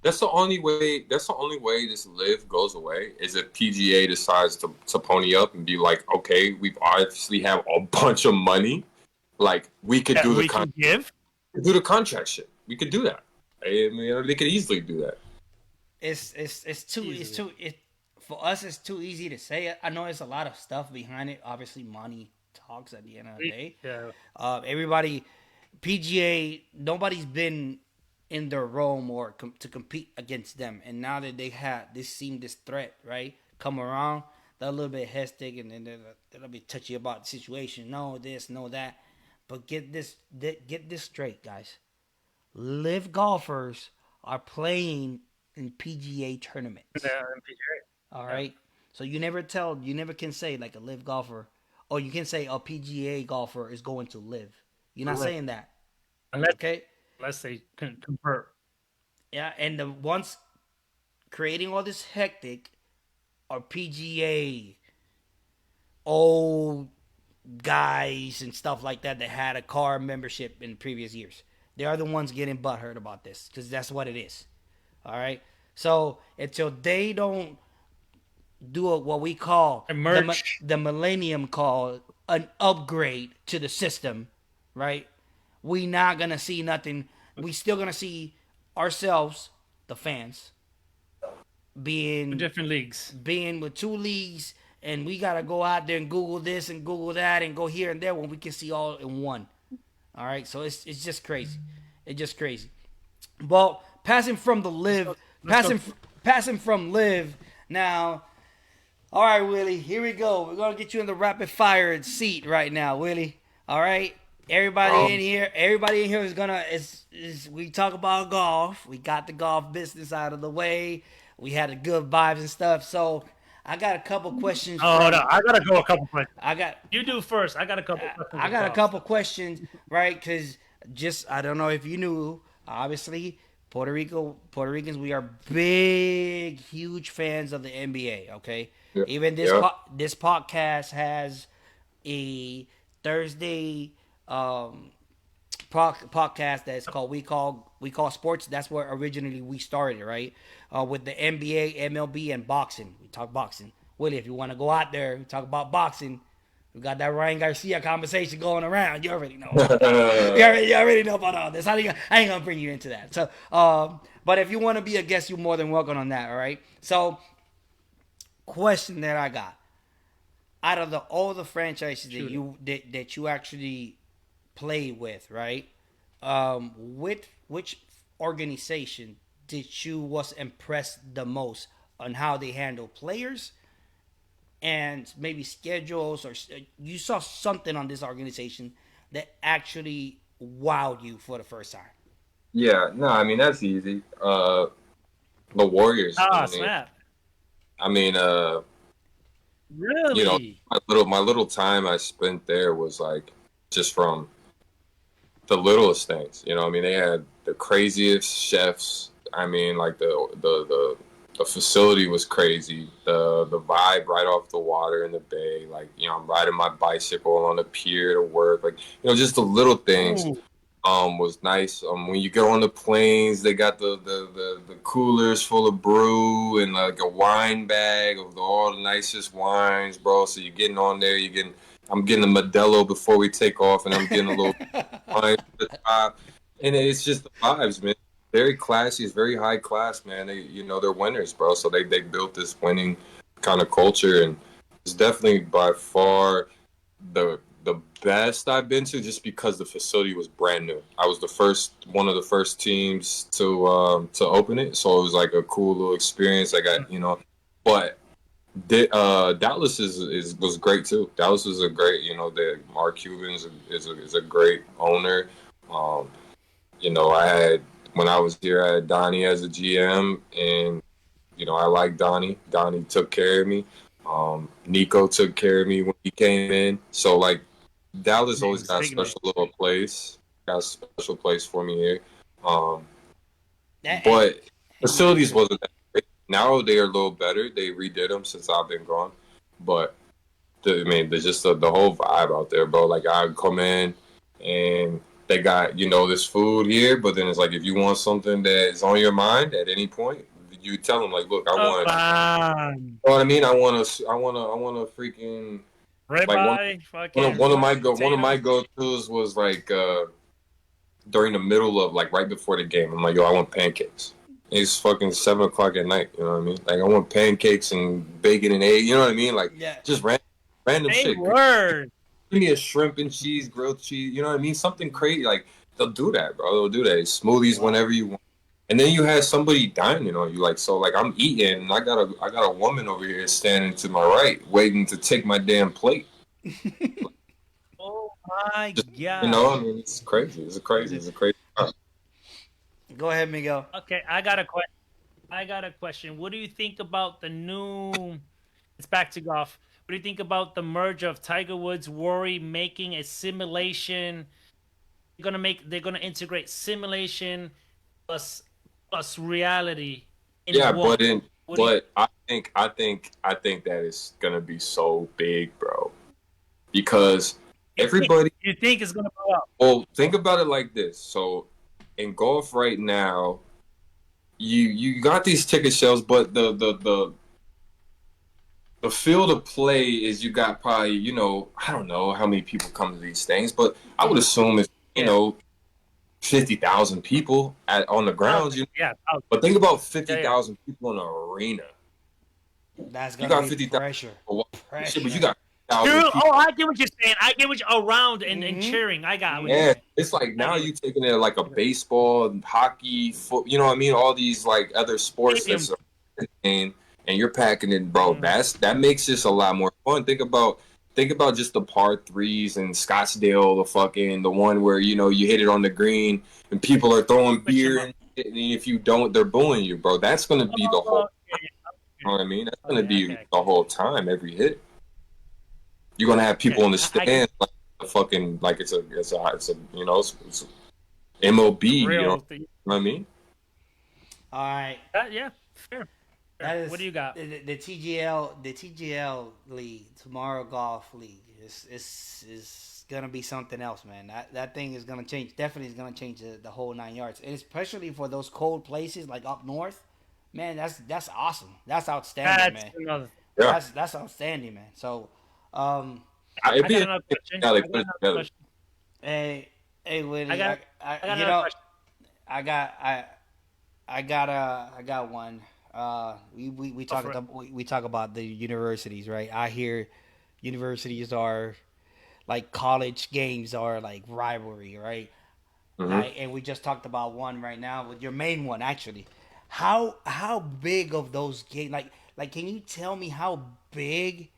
S3: that's the only way. That's the only way this live goes away is if PGA decides to pony up and be like, okay, we obviously have a bunch of money, like we could do the contract shit. We could do that. I mean, they could easily do that.
S1: For us, it's too easy to say it. I know there's a lot of stuff behind it. Obviously, money talks at the end of the day.
S2: Yeah.
S1: Everybody, PGA, nobody's been in their realm or to compete against them. And now that they have seen this threat, right, come around, they're a little bit hesitant and then they'll be touchy about the situation. No this, no that. But get this straight, guys. Live golfers are playing in PGA tournaments.
S2: Yeah, in PGA.
S1: All right. So you never can say like a live golfer, or you can say a PGA golfer is going to live. You're not saying that.
S2: Unless they convert.
S1: Yeah, and once creating all this hectic, or PGA old guys and stuff like that that had a car membership in previous years. They are the ones getting butthurt about this because that's what it is. All right. So until they don't do what we call
S2: Merch.
S1: the millennium call an upgrade to the system, right? We not gonna see nothing. We still gonna see ourselves, the fans, being
S2: Different leagues.
S1: being with two leagues, and we gotta go out there and Google this and Google that and go here and there when we can see all in one. All right, so it's just crazy. It's just crazy. Well, passing from the live, passing from live now. All right, Willie, here we go. We're gonna get you in the rapid fire seat right now, Willie. All right, everybody in here is gonna is we talk about golf. We got the golf business out of the way. We had the good vibes and stuff. So I got a couple questions.
S2: Oh, hold on. I gotta go a couple questions.
S1: I got
S2: You do first. I got a couple questions.
S1: I got a couple questions, right? Because just I don't know if you knew. Obviously, Puerto Ricans, we are big, huge fans of the NBA. Okay,
S3: Yeah.
S1: even this
S3: Yeah.
S1: this podcast has a Thursday podcast that's called we call sports. That's where originally we started, right? With the NBA, MLB, and boxing. We talk boxing. Willie, if you want to go out there, we talk about boxing. We got that Ryan Garcia conversation going around. You already know. You already know about all this. I ain't gonna bring you into that. So, but if you want to be a guest, you're more than welcome on that. All right. So, question that I got: out of all the franchises that you actually play with, right? Which organization did you was impressed the most on how they handle players and maybe schedules, or you saw something on this organization that actually wowed you for the first time?
S3: Yeah, no, I mean that's easy. The Warriors.
S2: Snap.
S3: I mean,
S2: Really?
S3: you know, my little time I spent there was like just from the littlest things. You know, I mean, they had the craziest chefs. I mean, like the facility was crazy. The vibe right off the water in the bay. Like, you know, I'm riding my bicycle on the pier to work. Like, you know, just the little things.
S2: Ooh.
S3: Was nice. When you go on the planes, they got the coolers full of brew and like a wine bag of all the nicest wines, bro. So you're getting on there, I'm getting a Modelo before we take off, and I'm getting a little wine at the top. And it's just the vibes, man. Very classy, it's very high class, man. They're winners, bro. So they built this winning kind of culture, and it's definitely by far the best I've been to, just because the facility was brand new. I was one of the first teams to open it, so it was like a cool little experience. I got, but Dallas was great too. Dallas is a great, Mark Cuban is a great owner. When I was here, I had Donnie as a GM, and I like Donnie. Donnie took care of me. Nico took care of me when he came in. So like, Dallas always got a special little place. Got a special place for me here. But facilities wasn't that great. Now they are a little better. They redid them since I've been gone. But there's just the whole vibe out there, bro. Like, I come in and they got, this food here, but then it's like, if you want something that is on your mind at any point, you tell them, like, look, I want, you know what I mean? I want a freaking,
S2: ribeye,
S3: like one of my go-tos was like during the middle of, like, right before the game. I'm like, yo, I want pancakes. It's fucking 7:00 at night. You know what I mean? Like, I want pancakes and bacon and egg. You know what I mean? Like, just random shit.
S2: Word.
S3: Give me a shrimp and cheese, grilled cheese. You know what I mean? Something crazy. Like, they'll do that, bro. They'll do that. Smoothies whenever you want. And then you have somebody dining on you, like, so, like, I'm eating, and I got a woman over here standing to my right, waiting to take my damn plate.
S2: Oh my God!
S3: I mean, it's crazy. It's crazy time.
S1: Go ahead, Miguel.
S2: Okay, I got a question. What do you think about the new? It's back to golf. What do you think about the merge of Tiger Woods, Rory making a simulation? They're gonna integrate simulation plus reality.
S3: But
S2: What do you,
S3: But I think that is gonna be so big, bro. Because everybody,
S2: you think it's gonna blow up?
S3: well, think about it like this. So in golf right now, you got these ticket sales, but the field of play is you got probably, I don't know how many people come to these things, but I would assume it's,
S2: Yeah.
S3: 50,000 people on the grounds.
S2: Yeah.
S3: But think about
S2: Yeah.
S3: 50,000 people in an arena.
S1: That's
S3: You
S1: gonna
S3: got
S1: be
S3: 50,000
S1: pressure.
S3: people. Shit, but you
S1: Pressure.
S3: got 50,000
S2: True.
S3: people.
S2: Oh, I get what you're saying. I get what you're around and cheering. I got what you're
S3: Yeah,
S2: saying.
S3: it's like now
S2: I get
S3: you taking it like a baseball, hockey, foot. You know what I mean? All these like other sports
S2: Stadium.
S3: that's and you're packing it, bro. That makes this a lot more fun. Think about just the par threes and Scottsdale, the one where you hit it on the green and people are throwing
S2: Push 'em
S3: beer
S2: up.
S3: and shit, and if you don't, they're booing you, bro. That's gonna be the whole.
S2: Oh, yeah, yeah.
S3: You know what I mean? That's gonna
S2: Okay,
S3: be
S2: okay.
S3: the whole time, every hit. You're gonna have people
S2: Okay.
S3: in the
S2: I get
S3: stands like the fucking like it's a it's MLB. You know
S2: real thing.
S3: what I mean?
S1: All right.
S2: Yeah, fair.
S1: That is
S2: What do you got?
S1: the TGL league, Tomorrow Golf League is gonna be something else, man. That thing is gonna change. Definitely is gonna change the whole 9 yards, and especially for those cold places like up north. Man, that's awesome. That's outstanding,
S2: That's
S1: man.
S2: another.
S3: Yeah.
S1: That's outstanding, man. So, um,
S3: It'd
S2: I
S3: be
S2: got another question.
S3: how they
S2: I got
S3: put it
S2: another
S3: together.
S2: question.
S1: hey, Willie,
S2: I got
S1: you
S2: another
S1: know,
S2: question.
S1: I got I got one. We
S2: Go for it.
S1: we talk about the universities, right? I hear universities are like college games are like rivalry, right?
S3: Hmm.
S1: Like, and we just talked about one right now with your main one actually. How big of those games? Like can you tell me how big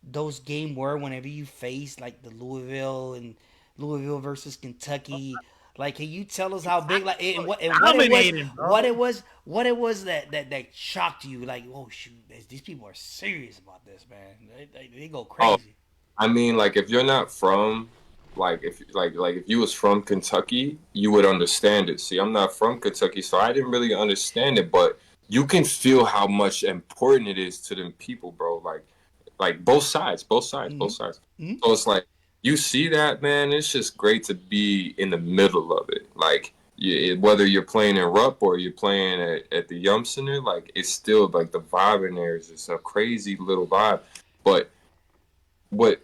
S1: those games were whenever you faced like the Louisville versus Kentucky. Like, can you tell us how big, like, and
S2: Dominating, bro.
S1: what it was that shocked you? Like, oh shoot, these people are serious about this, man. They go
S3: Oh,
S1: crazy.
S3: I mean, like if you're not from, if you was from Kentucky, you would understand it. See, I'm not from Kentucky, so I didn't really understand it, but you can feel how much important it is to them people, bro. Like both sides, both sides, both
S1: Mm-hmm.
S3: sides.
S1: Mm-hmm.
S3: So it's like you see that, man. It's just great to be in the middle of it. Like whether you're playing in Rupp or you're playing at the Yum Center, like it's still like the vibe in there is just a crazy little vibe. But what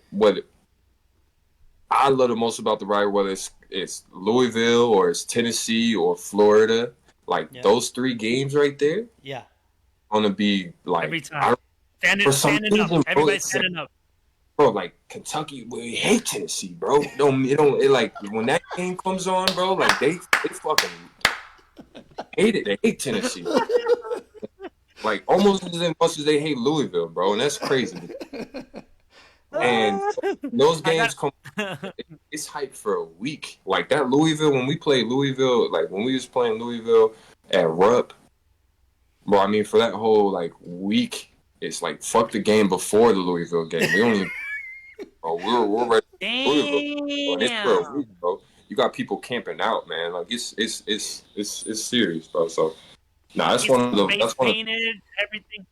S3: I love the most about the ride, whether it's Louisville or it's Tennessee or Florida, like
S1: Yeah,
S3: those three games right there,
S1: yeah.
S3: gonna be
S2: Every
S3: like
S2: time.
S3: for some
S2: Standing up.
S3: reason, bro,
S2: Everybody's standing up.
S3: bro, like Kentucky, we hate Tennessee, bro. It like when that game comes on, bro, like they fucking hate it. They hate Tennessee, like almost as much as they hate Louisville, bro, and that's crazy. And those
S2: I got
S3: games come, it's hype for a week. Like that Louisville, when we played Louisville, like when we was playing Louisville at Rupp, bro. I mean, for that whole like week, it's like fuck the game before the Louisville game. We don't even, bro. We're ready for Louisville, bro. And it's for a week,
S2: damn.
S3: bro. You got people camping out, man. Like it's serious, bro. So nah,
S2: It's face
S3: that's one of
S2: painted, everything.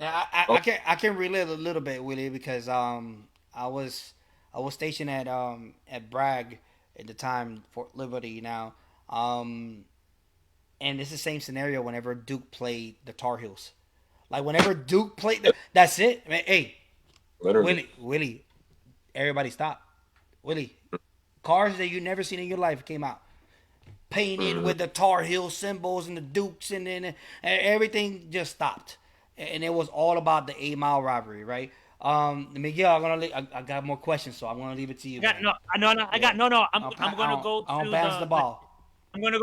S1: Yeah,
S3: oh,
S1: I can relate a little bit, Willie, because I was stationed at Bragg at the time, Fort Liberty now, and it's the same scenario whenever Duke played the Tar Heels. Like whenever Duke played, that's it. Man, hey,
S3: literally.
S1: Willie, everybody stop. Willie, cars that you never seen in your life came out, painted
S3: Mhm.
S1: with the Tar Heel symbols and the Dukes, and then everything just stopped, and it was all about the 8 Mile rivalry, right? Miguel, I got more questions, so I'm gonna leave it to you,
S2: I got
S1: man.
S2: no, no. I
S1: Yeah,
S2: got no.
S1: I'll
S2: I'm gonna go
S1: I'll
S2: to
S1: pass the ball.
S2: I'm gonna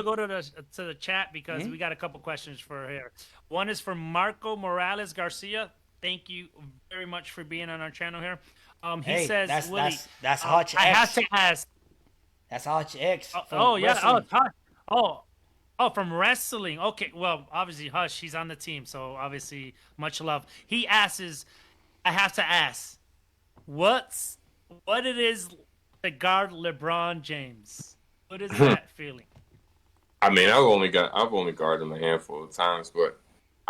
S2: go to the chat because
S1: Mhm.
S2: we got a couple questions for here. One is from Marco Morales Garcia. Thank you very much for being on our channel here. He
S1: Hey,
S2: says, Willie,
S1: that's Hutch
S2: I have
S1: X.
S2: to ask.
S1: That's Hutch X from
S2: Oh yeah.
S1: wrestling.
S2: Oh, from wrestling. Okay. Well, obviously Hush, he's on the team, so obviously much love. He asks, I have to ask, what it is to guard LeBron James? What is that feeling?
S3: I mean, I've only guarded him a handful of times, but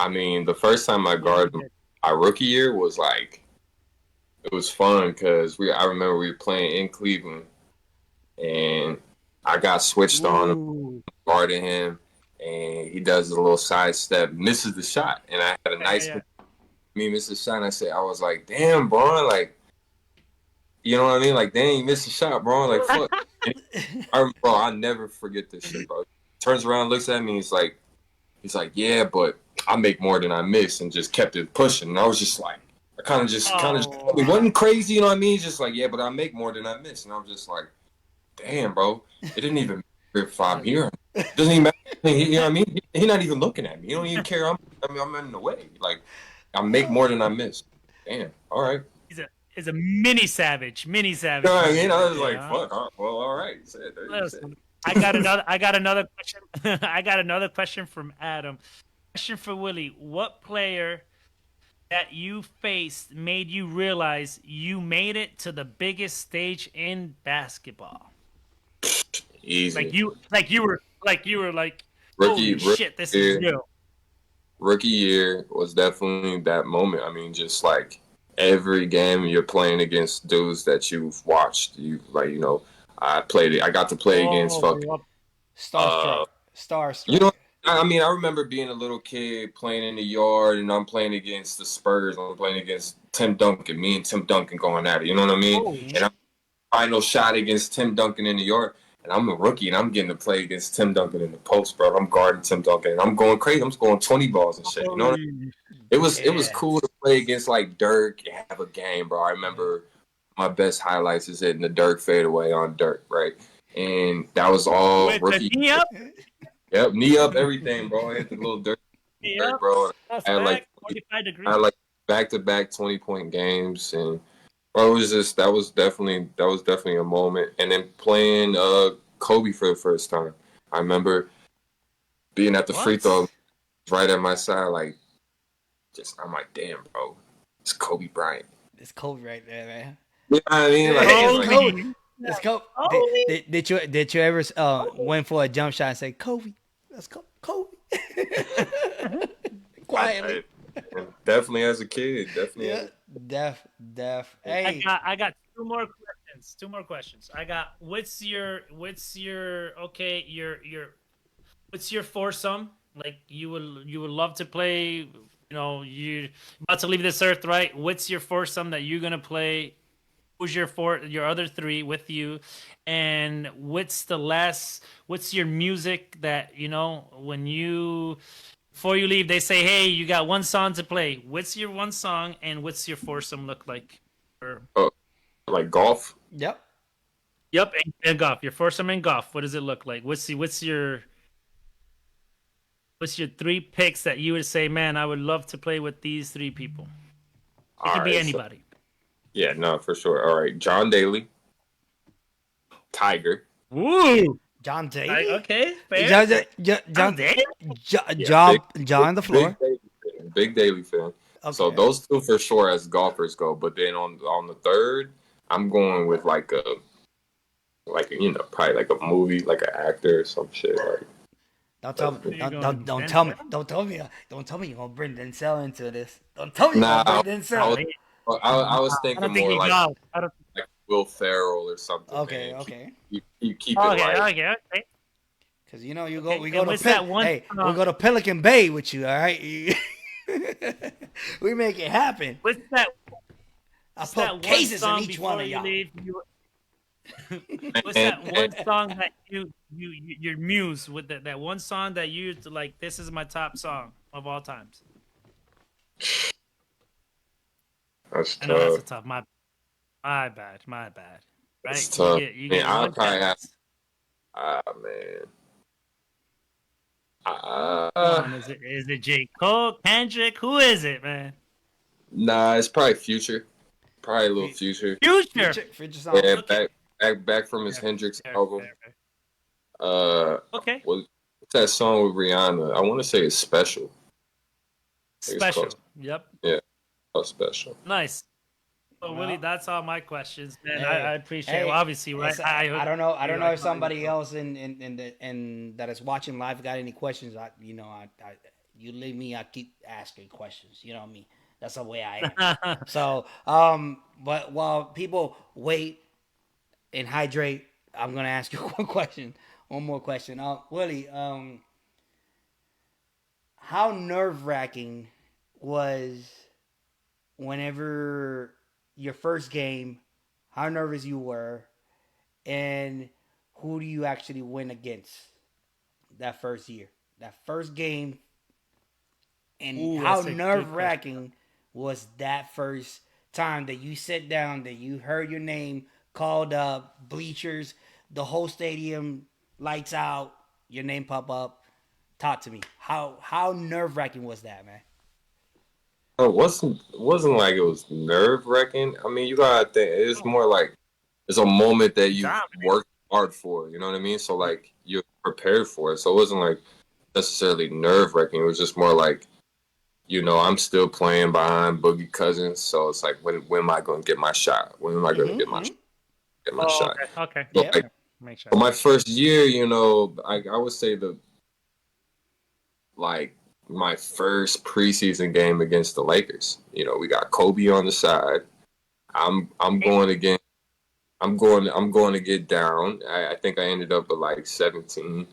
S3: I mean, the first time I guarded my rookie year was like, it was fun because I remember we were playing in Cleveland, and I got switched on guarding him, and he does a little sidestep, misses the shot, and I had a nice me miss the shot. And I was like, damn, bro, like, you know what I mean? Like, dang, you missed the shot, bro. Like, fuck. Bro, I'll never forget this shit, bro. Turns around, looks at me, he's like, yeah, but I make more than I miss, and just kept it pushing. And I was just like, I kind of it wasn't crazy, you know what I mean? Just like, yeah, but I make more than I miss. And I was just like, damn, bro, it didn't even matter if I'm here. It doesn't even matter. You know what I mean? He's not even looking at me. He don't even care. I'm in the way. Like, I make more than I miss. Damn, all right.
S2: He's a mini savage.
S3: You know what I mean? I was like, fuck, well, all right.
S2: Listen, I got another question. I got another question from Adam. Question for Willie. What player that you faced made you realize you made it to the biggest stage in basketball?
S3: Easy.
S2: Like you were like,
S3: rookie
S2: shit, this is real.
S3: Rookie year was definitely that moment. I mean, just like every game you're playing against dudes that you've watched. I got to play against fucking
S1: Starstruck.
S3: You know, I mean, I remember being a little kid playing in the yard, and I'm playing against the Spurs. I'm playing against Tim Duncan. Me and Tim Duncan going at it. You know what I mean? And I'm final shot against Tim Duncan in the yard, and I'm a rookie, and I'm getting to play against Tim Duncan in the post, bro. I'm guarding Tim Duncan, and I'm going crazy. I'm scoring 20 balls and shit. You know what I mean? It was cool to play against like Dirk and have a game, bro. I remember my best highlights is hitting the Dirk fadeaway on Dirk, right? And that was all
S2: with
S3: rookie.
S2: The knee up?
S3: Yep, knee up, everything, bro. I hit the little Dirk, bro.
S2: I
S3: had like
S2: 45 degrees.
S3: I had like back-to-back 20-point games, and bro, it was just that was definitely a moment. And then playing Kobe for the first time, I remember being at the free throw, right at my side, like. I'm like, damn, bro, it's Kobe Bryant.
S1: It's Kobe right there, man.
S3: You know what I mean? Like,
S1: it's Kobe. It's Kobe. Did you ever went for a jump shot and say, Kobe? Let's go, Kobe. Quietly.
S3: Definitely as a kid. Definitely.
S1: Yeah. Def. Hey.
S2: I got two more questions. I got what's your foursome? Like you would love to play. You know, you're about to leave this earth, right? What's your foursome that you're gonna play? Who's your other three with you? And what's your music that, you know, before you leave, they say, hey, you got one song to play. What's your one song, and what's your foursome look like?
S3: Like golf?
S2: Yep, and golf. Your foursome and golf. What does it look like? What's your three picks that you would say, man, I would love to play with these three people? It could be anybody.
S3: Yeah, no, for sure. All right, John Daly, Tiger.
S2: Woo!
S1: John Daly?
S2: Okay, fair.
S1: John Daly? John the floor.
S3: Big Daly fan. Okay. So those two for sure as golfers go. But then on the third, I'm going with like a probably like a movie, like an actor or some shit. Like, Don't tell me
S1: you're gonna bring Denzel into this. Don't tell me you're gonna bring Denzel.
S3: I was thinking more like Will Ferrell or something.
S1: Okay,
S3: man.
S1: okay.
S3: You keep it light.
S2: Okay.
S1: Because we go to Pelican Bay with you, all right? We make it happen.
S2: What's that?
S1: I put cases in each one of y'all.
S2: What's that one song that your muse with that one song that you like? This is my top song of all times.
S3: That's tough.
S2: I know that's a tough. My bad. Right?
S3: It's tough.
S2: You get
S3: I'll probably have. Man.
S2: Is it J. Cole, Kendrick? Who is it, man?
S3: Nah, it's probably Future. Probably a little Future.
S2: Future
S3: song. Yeah, okay. Back from his Hendrix album.
S2: Okay.
S3: What's that song with Rihanna? I want to say it's Special.
S2: Special. Yep.
S3: Yeah. Oh, Special.
S2: Nice. So Willie, that's all my questions, man. I appreciate it. Well, obviously, right?
S1: I don't know if somebody else in that is watching live got any questions. You leave me, I keep asking questions. You know what I mean? That's the way I am.
S2: All
S1: So, but while people wait and hydrate, I'm gonna ask you one more question. Willie, how nerve wracking was whenever your first game? How nervous you were, and who do you actually win against that first year, that first game, and
S2: Ooh,
S1: how
S2: that's a good
S1: nerve
S2: question.
S1: wracking was that first time that you sit down, that you heard your name called up, bleachers, the whole stadium lights out, your name pop up. Talk to me. How nerve wracking was that, man?
S3: It wasn't like it was nerve wracking. I mean, you gotta think it's more like it's a moment that you
S2: Damn.
S3: worked hard for. You know what I mean? So like you're prepared for it. So it wasn't like necessarily nerve wracking. It was just more like I'm still playing behind Boogie Cousins. So it's like when am I going to get my shot? When am I going to get my
S2: Oh,
S3: shot?
S2: okay.
S3: So
S1: Yep.
S3: like
S2: Make sure.
S3: for my first year, I would say like my first preseason game against the Lakers. We got Kobe on the side. I'm going again. I'm going to get down. I think I ended up at like 17,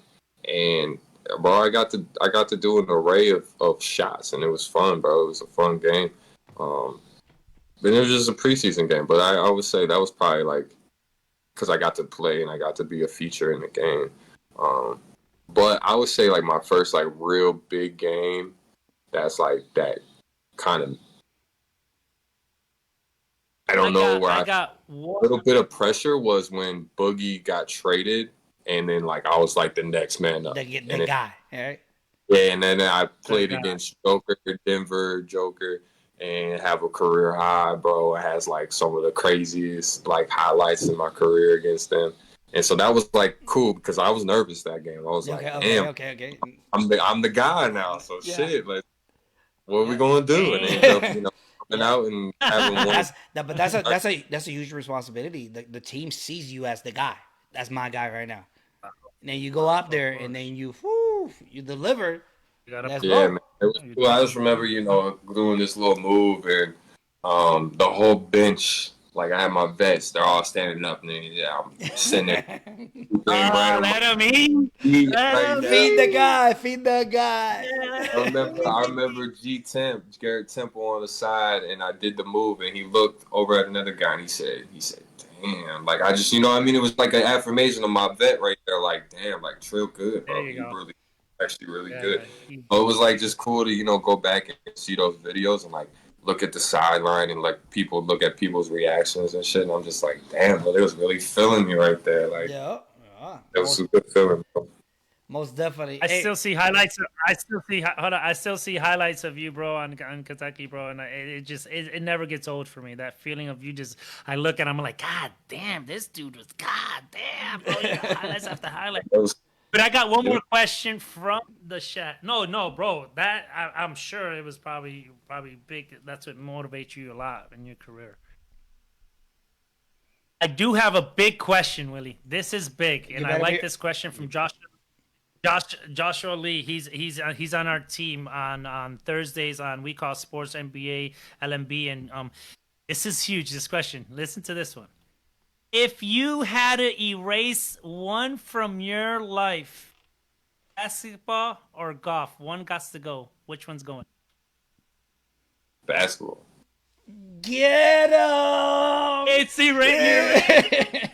S3: and bro, I got to do an array of shots, and it was fun, bro. It was a fun game. But it was just a preseason game. But I would say that was probably like because I got to play and I got to be a feature in the game. But I would say like my first like real big game that's like that kind of I don't know where
S2: I
S3: I
S2: got
S3: a
S2: one.
S3: little bit of pressure was when Boogie got traded, and then like I was like the next man up.
S1: The guy, all right?
S3: Yeah, and then I played
S2: guy.
S3: against Denver Joker, and have a career high, bro. It has like some of the craziest like highlights in my career against them. And so that was like cool because I was nervous that game. I was like, damn,
S1: Okay.
S3: I'm the guy now. So
S1: Yeah.
S3: shit, like what are we
S1: Yeah.
S3: gonna do? And they end up, coming
S1: Yeah.
S3: out and having one.
S1: But that's a huge responsibility. The team sees you as the guy. That's my guy right now. And then you go out there and then you deliver.
S2: You gotta
S1: Let's
S3: Yeah,
S1: go.
S3: man. It was cool. I just remember, doing this little move and the whole bench, like I had my vets, they're all standing up and then, yeah, I'm sitting there
S2: let him eat.
S3: feet,
S2: Let him
S1: Feed the
S2: eat.
S1: guy. Feed the guy.
S3: I remember Garrett Temple on the side, and I did the move, and he looked over at another guy, and he said, damn, like I just, it was like an affirmation of my vet right there, like, damn, like Trill good, bro,
S2: There you go.
S3: really, actually really
S2: Yeah,
S3: good.
S2: yeah.
S3: So it was like just cool to go back and see those videos and like look at the sideline and like people look at people's reactions and shit, and I'm just like, damn, bro, they was really feeling me right there, like
S1: Yeah.
S3: it was a good feeling, bro.
S1: Most definitely.
S2: I
S1: Hey,
S2: still see highlights. I still see highlights of you, bro, on Kentucky, bro, and it never gets old for me. That feeling of you just, I look and I'm like, God damn, this dude was, God damn, bro, you got highlights after highlights.
S3: That was
S2: But I got one more question from the chat. No, bro, that I'm sure it was probably big. That's what motivates you a lot in your career. I do have a big question, Willie. This is big, and I
S1: better
S2: like
S1: be-
S2: this question from Joshua Lee. He's on our team on Thursdays on We Call Sports NBA LMB, and this is huge. This question. Listen to this one. If you had to erase one from your life, basketball or golf, one got to go. Which one's going?
S3: basketball.
S1: get him.
S2: It's erased.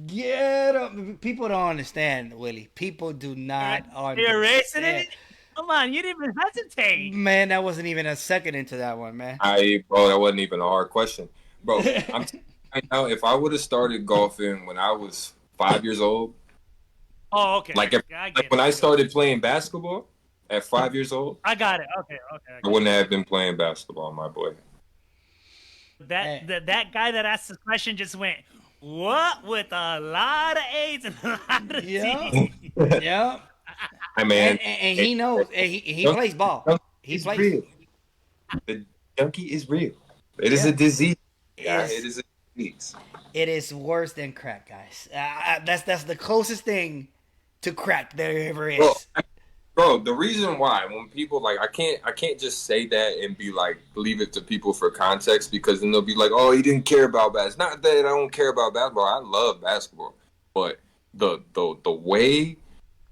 S1: Get him. People don't understand, Willie. People do not
S2: You're erasing
S1: understand.
S2: it. Come on, you didn't even hesitate.
S1: Man, that wasn't even a second into that one, man.
S3: Bro, that wasn't even a hard question, bro. I'm right now. If I would have started golfing when I was 5 years old,
S2: Oh, okay.
S3: like
S2: I get
S3: when
S2: it.
S3: I started playing basketball at 5 years old,
S2: I got it. Okay.
S3: I wouldn't have been playing basketball, my boy.
S2: That guy that asked the question just went, what, with a lot of A's and a lot of
S1: Yeah.
S2: T's.
S1: Yeah.
S3: I mean,
S1: And he knows. And he plays ball. He
S3: it's
S1: plays.
S3: real. The junkie is real. It is
S1: Yeah.
S3: a disease.
S1: It
S3: Yeah,
S1: is.
S3: it is a disease.
S1: It is worse than crack, guys. That's the closest thing to crack there ever is.
S3: Bro, the reason why when people like I can't just say that and be like leave it to people for context because then they'll be like, oh, he didn't care about basketball. Not that I don't care about basketball. I love basketball, but the way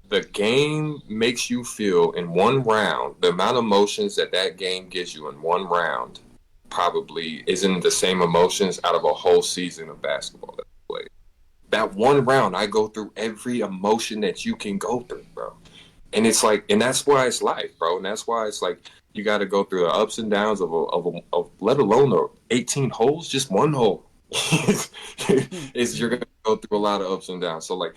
S3: the game makes you feel in one round, the amount of emotions that game gives you in one round, probably isn't the same emotions out of a whole season of basketball that's played. That one round, I go through every emotion that you can go through, bro. And it's like, and that's why it's life, bro. And that's why it's like you got to go through the ups and downs of let alone the 18 holes, just one hole. You're gonna go through a lot of ups and downs. So like,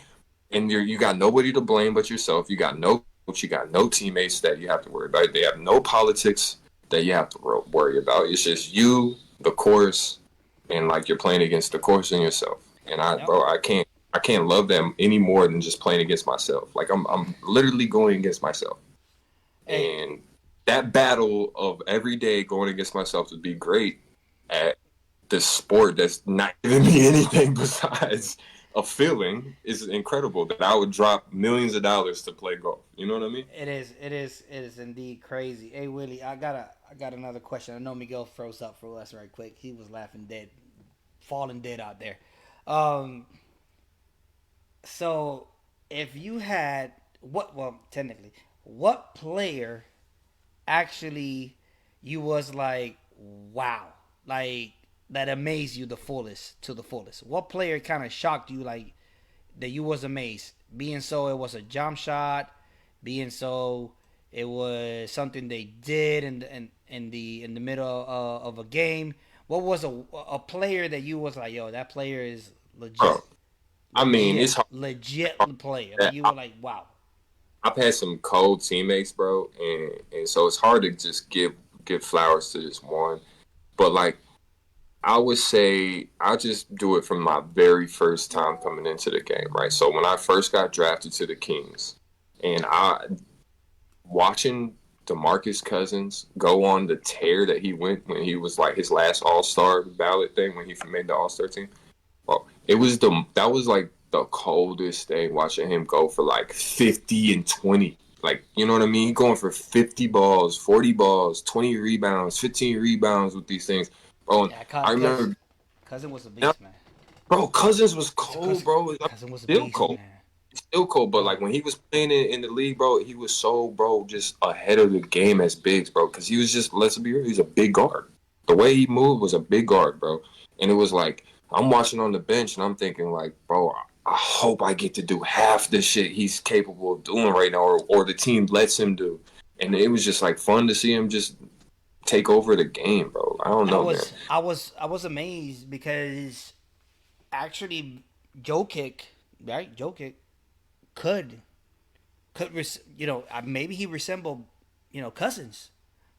S3: and you got nobody to blame but yourself. You got no coach, you got no teammates that you have to worry about. They have no politics that you have to worry about. It's just you, the course, and like you're playing against the course and yourself. And I can't love them any more than just playing against myself. Like I'm literally going against myself. And that battle of every day going against myself would be great at this sport that's not giving me anything besides a feeling is incredible that I would drop millions of dollars to play golf. You know what I mean?
S1: It is indeed crazy. Hey Willie, I got another question. I know Miguel froze up for us right quick. He was laughing dead, falling dead out there. So if you had technically, what player actually you was like, wow, like that amazed you to the fullest? What player kind of shocked you like that you was amazed? Being so it was a jump shot, being so it was something they did in the middle of a game. What was a player that you was like, yo, that player is legit?
S3: Bro, I mean, it's hard.
S1: Legit player. Like you were like, wow.
S3: I've had some cold teammates, bro, and so it's hard to just give flowers to just one. But like I would say I'll just do it from my very first time coming into the game, right? So when I first got drafted to the Kings and watching DeMarcus Cousins go on the tear that he went when he was like his last All-Star ballot thing when he made the All-Star team. Well, that was like the coldest thing watching him go for like 50 and 20. Like, you know what I mean? He going for 50 balls, 40 balls, 20 rebounds, 15 rebounds with these things. Bro,
S1: Yeah,
S3: I remember
S1: Cousin was a beast, man.
S3: Bro, Cousins was cold, bro.
S1: Cousin was a
S3: Still
S1: beast,
S3: cold.
S1: man.
S3: Still cold, but like when he was playing in the league, bro, he was so, bro, just ahead of the game as bigs, bro. Because he was just, let's be real, he's a big guard. The way he moved was a big guard, bro. And it was like, I'm watching on the bench and I'm thinking like, bro, I hope I get to do half the shit he's capable of doing right now or the team lets him do. And it was just like fun to see him just take over the game, bro. I don't know, man.
S1: I was amazed because actually Jokic could maybe he resembled Cousins,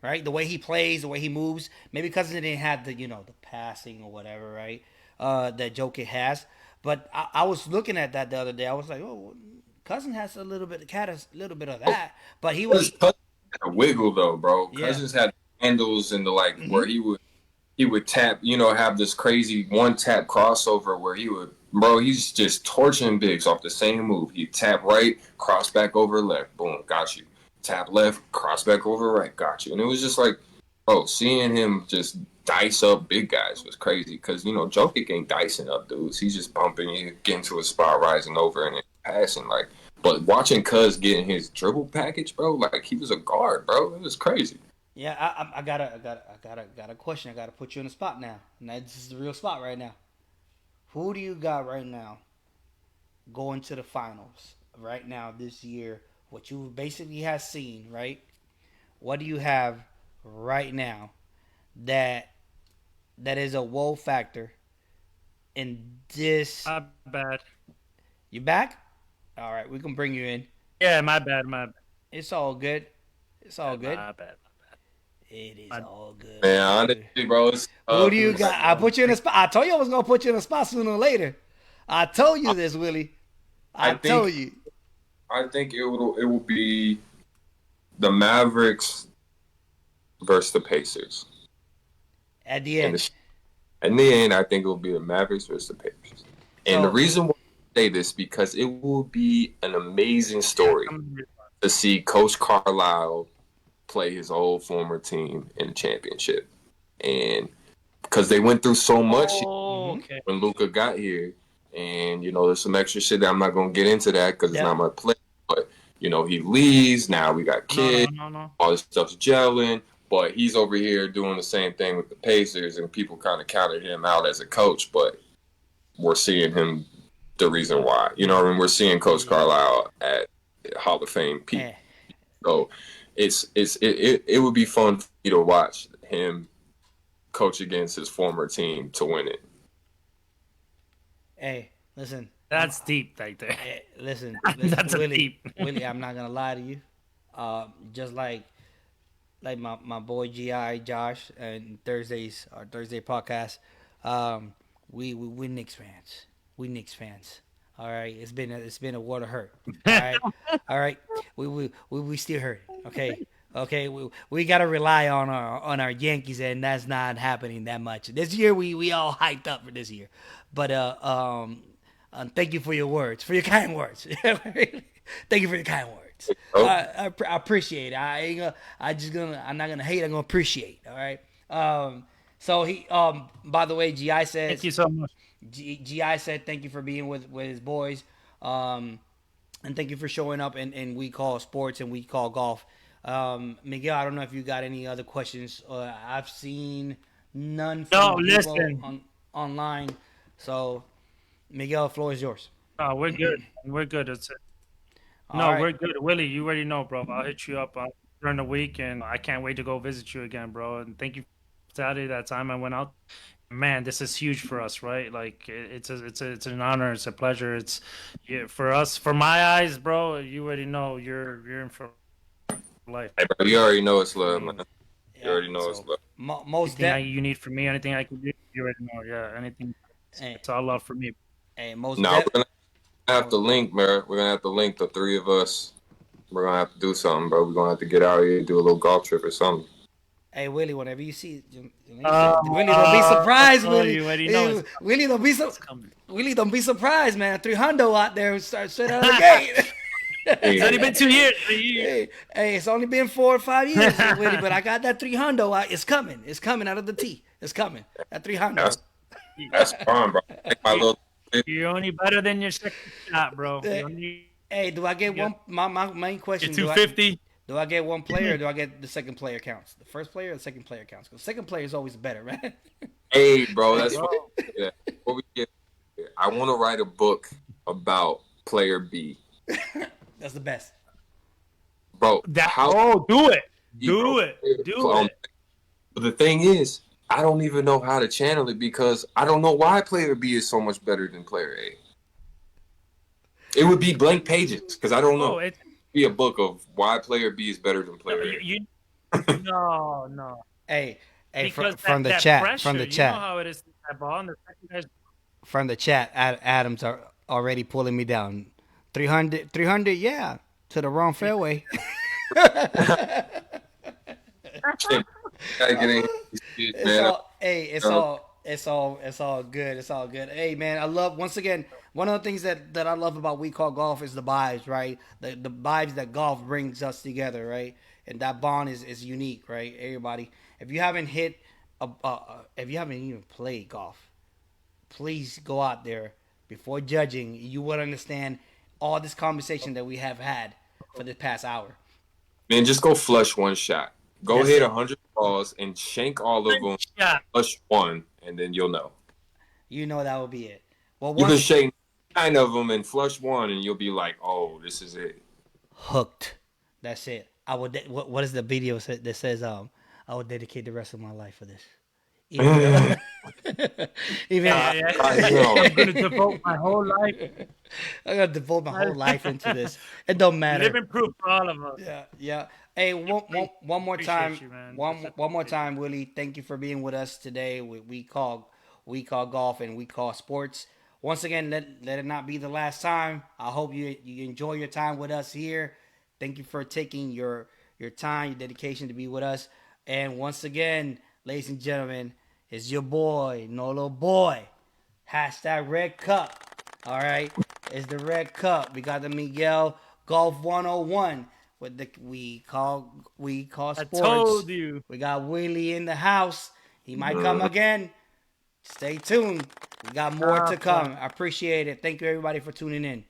S1: right? The way he plays, the way he moves. Maybe Cousins didn't have the the passing or whatever, right? That Jokic has. But I was looking at that the other day. I was like, oh, Cousins has a little bit of that, but he was
S3: Cousins had a wiggle though, bro.
S1: Yeah.
S3: Cousins had handles and where he would tap, have this crazy one tap crossover where he's just torching bigs off the same move. He tap right, cross back over left, boom, got you. Tap left, cross back over right, got you. And it was just like, bro, seeing him just dice up big guys was crazy because Jokic ain't dicing up dudes. He's just bumping you, getting to a spot, rising over, and then passing. Like, but watching Cuz getting his dribble package, bro, like he was a guard, bro. It was crazy.
S1: Yeah, I got a question. I gotta put you in the spot now. Now this is the real spot right now. Who do you got right now going to the finals right now this year? What you basically have seen, right? What do you have right now that is a woe factor in this?
S2: My bad.
S1: You back? All right, we can bring you in.
S2: Yeah, my bad.
S1: It's all good. It's all good.
S2: My bad.
S1: It is all good.
S3: Man, honestly, bro.
S1: Who do you got? I put you in a spot. I told you I was gonna put you in a spot sooner or later. I told you this, Willie. I told you.
S3: I think it will be the Mavericks versus the Pacers.
S1: At the end.
S3: In the end, I think it will be the Mavericks versus the Pacers. And the reason why I say this because it will be an amazing story. to see Coach Carlisle play his old former team in the championship. And because they went through so much
S2: Okay.
S3: when Luka got here. And, there's some extra shit that I'm not going to get into that because it's not my place. But, he leaves. Now we got kids.
S2: No.
S3: All this stuff's gelling. But he's over here doing the same thing with the Pacers. And people kind of counted him out as a coach. But we're seeing him the reason why. We're seeing Coach Carlisle at Hall of Fame peak. So it would be fun for you to watch him coach against his former team to win it.
S1: Hey, listen.
S2: That's deep right there.
S1: Hey, listen,
S2: That's
S1: Willie,
S2: deep.
S1: Willie, I'm not gonna lie to you. Just like my boy GI Josh and our Thursday podcast. We Knicks fans. We Knicks fans. All right, it's been a war to hurt. All right. We still hurt. Okay, we gotta rely on our Yankees, and that's not happening that much this year. We all hyped up for this year, but thank you for your words, for your kind words. Thank you for your kind words. I appreciate it. I'm not gonna hate. I'm gonna appreciate. All right. So he by the way, GI says
S2: Thank you so much.
S1: GI said thank you for being with his boys, and thank you for showing up and we call sports and we call golf. Miguel, I don't know if you got any other questions. I've seen none from people online. So, Miguel, the floor is yours.
S2: No, we're good. We're good. We're good. Willie, you already know, bro. I'll hit you up during the week, and I can't wait to go visit you again, bro. And thank you for Saturday, that time I went out. Man, this is huge for us, right? Like it's an honor, it's a pleasure. It's for us, for my eyes, bro. You already know you're in for life.
S3: Hey, bro, you already know it's love, man. You already know it's love.
S1: Most
S2: anything you need from me, anything I can do, you already know. Yeah, anything. It's all love for me.
S1: Hey,
S3: we're gonna have to link, man. We're gonna have to link the three of us. We're gonna have to do something, bro. We're gonna have to get out here and do a little golf trip or something.
S1: Hey, Willie, whenever you see Willie, don't be surprised, Willie. Willie, don't be surprised, man. 300 out there start straight out of the gate.
S2: It's only been 2 years.
S1: Hey, it's only been 4 or 5 years, Willie, but I got that 300 out. It's coming. It's coming out of the tee. It's coming. That 300.
S3: That's fun, bro.
S2: You're only better than your second shot, bro.
S1: Hey, do I get one? My main question.
S2: 250.
S1: Do I get one player or do I get the second player counts? The first player or the second player counts? Because the second player is always better, man.
S3: Hey, bro, that's what we get. I want to write a book about player B.
S1: That's the best.
S3: Bro,
S2: do it. Do it.
S3: But the thing is, I don't even know how to channel it because I don't know why player B is so much better than player A. It would be blank pages because I don't know. It'd be a book of why player B is better than player A.
S2: No.
S1: Hey, from the chat.
S2: Pressure,
S1: from the chat.
S2: You know how it is. That ball and the second guy's...
S1: From the chat, Adams are already pulling me down. 300, yeah, to the wrong fairway. It's all good. It's all good. Hey, man, I love, once again, one of the things that I love about We Call Golf is the vibes, right? The vibes that golf brings us together, right? And that bond is unique, right? Everybody, if you haven't if you haven't even played golf, please go out there before judging. You will understand all this conversation that we have had for the past hour.
S3: Man, just go flush one shot. Go hit 100 balls and shank all of them. Flush one, and then you'll know.
S1: You know that will be it. Well,
S3: you can shake 9 of them and flush one, and you'll be like, "Oh, this is it."
S1: Hooked. That's it. I would. What is the video that says? I would dedicate the rest of my life for this. I'm
S2: gonna devote my whole life.
S1: I'm gonna devote my whole life into this. It don't matter.
S2: Living proof for all of us.
S1: Yeah. Hey, one more time. One more time, Willie. Thank you for being with us today. We call golf and we call sports. Once again, let it not be the last time. I hope you enjoy your time with us here. Thank you for taking your time, your dedication to be with us. And once again, ladies and gentlemen, it's your boy, Nolo Boy. # Red Cup. All right, it's the Red Cup. We got the Miguel Golf 101. with the we call
S2: I
S1: sports.
S2: told you.
S1: We got Willie in the house. He might come again. Stay tuned. We got more to come. I appreciate it. Thank you everybody for tuning in.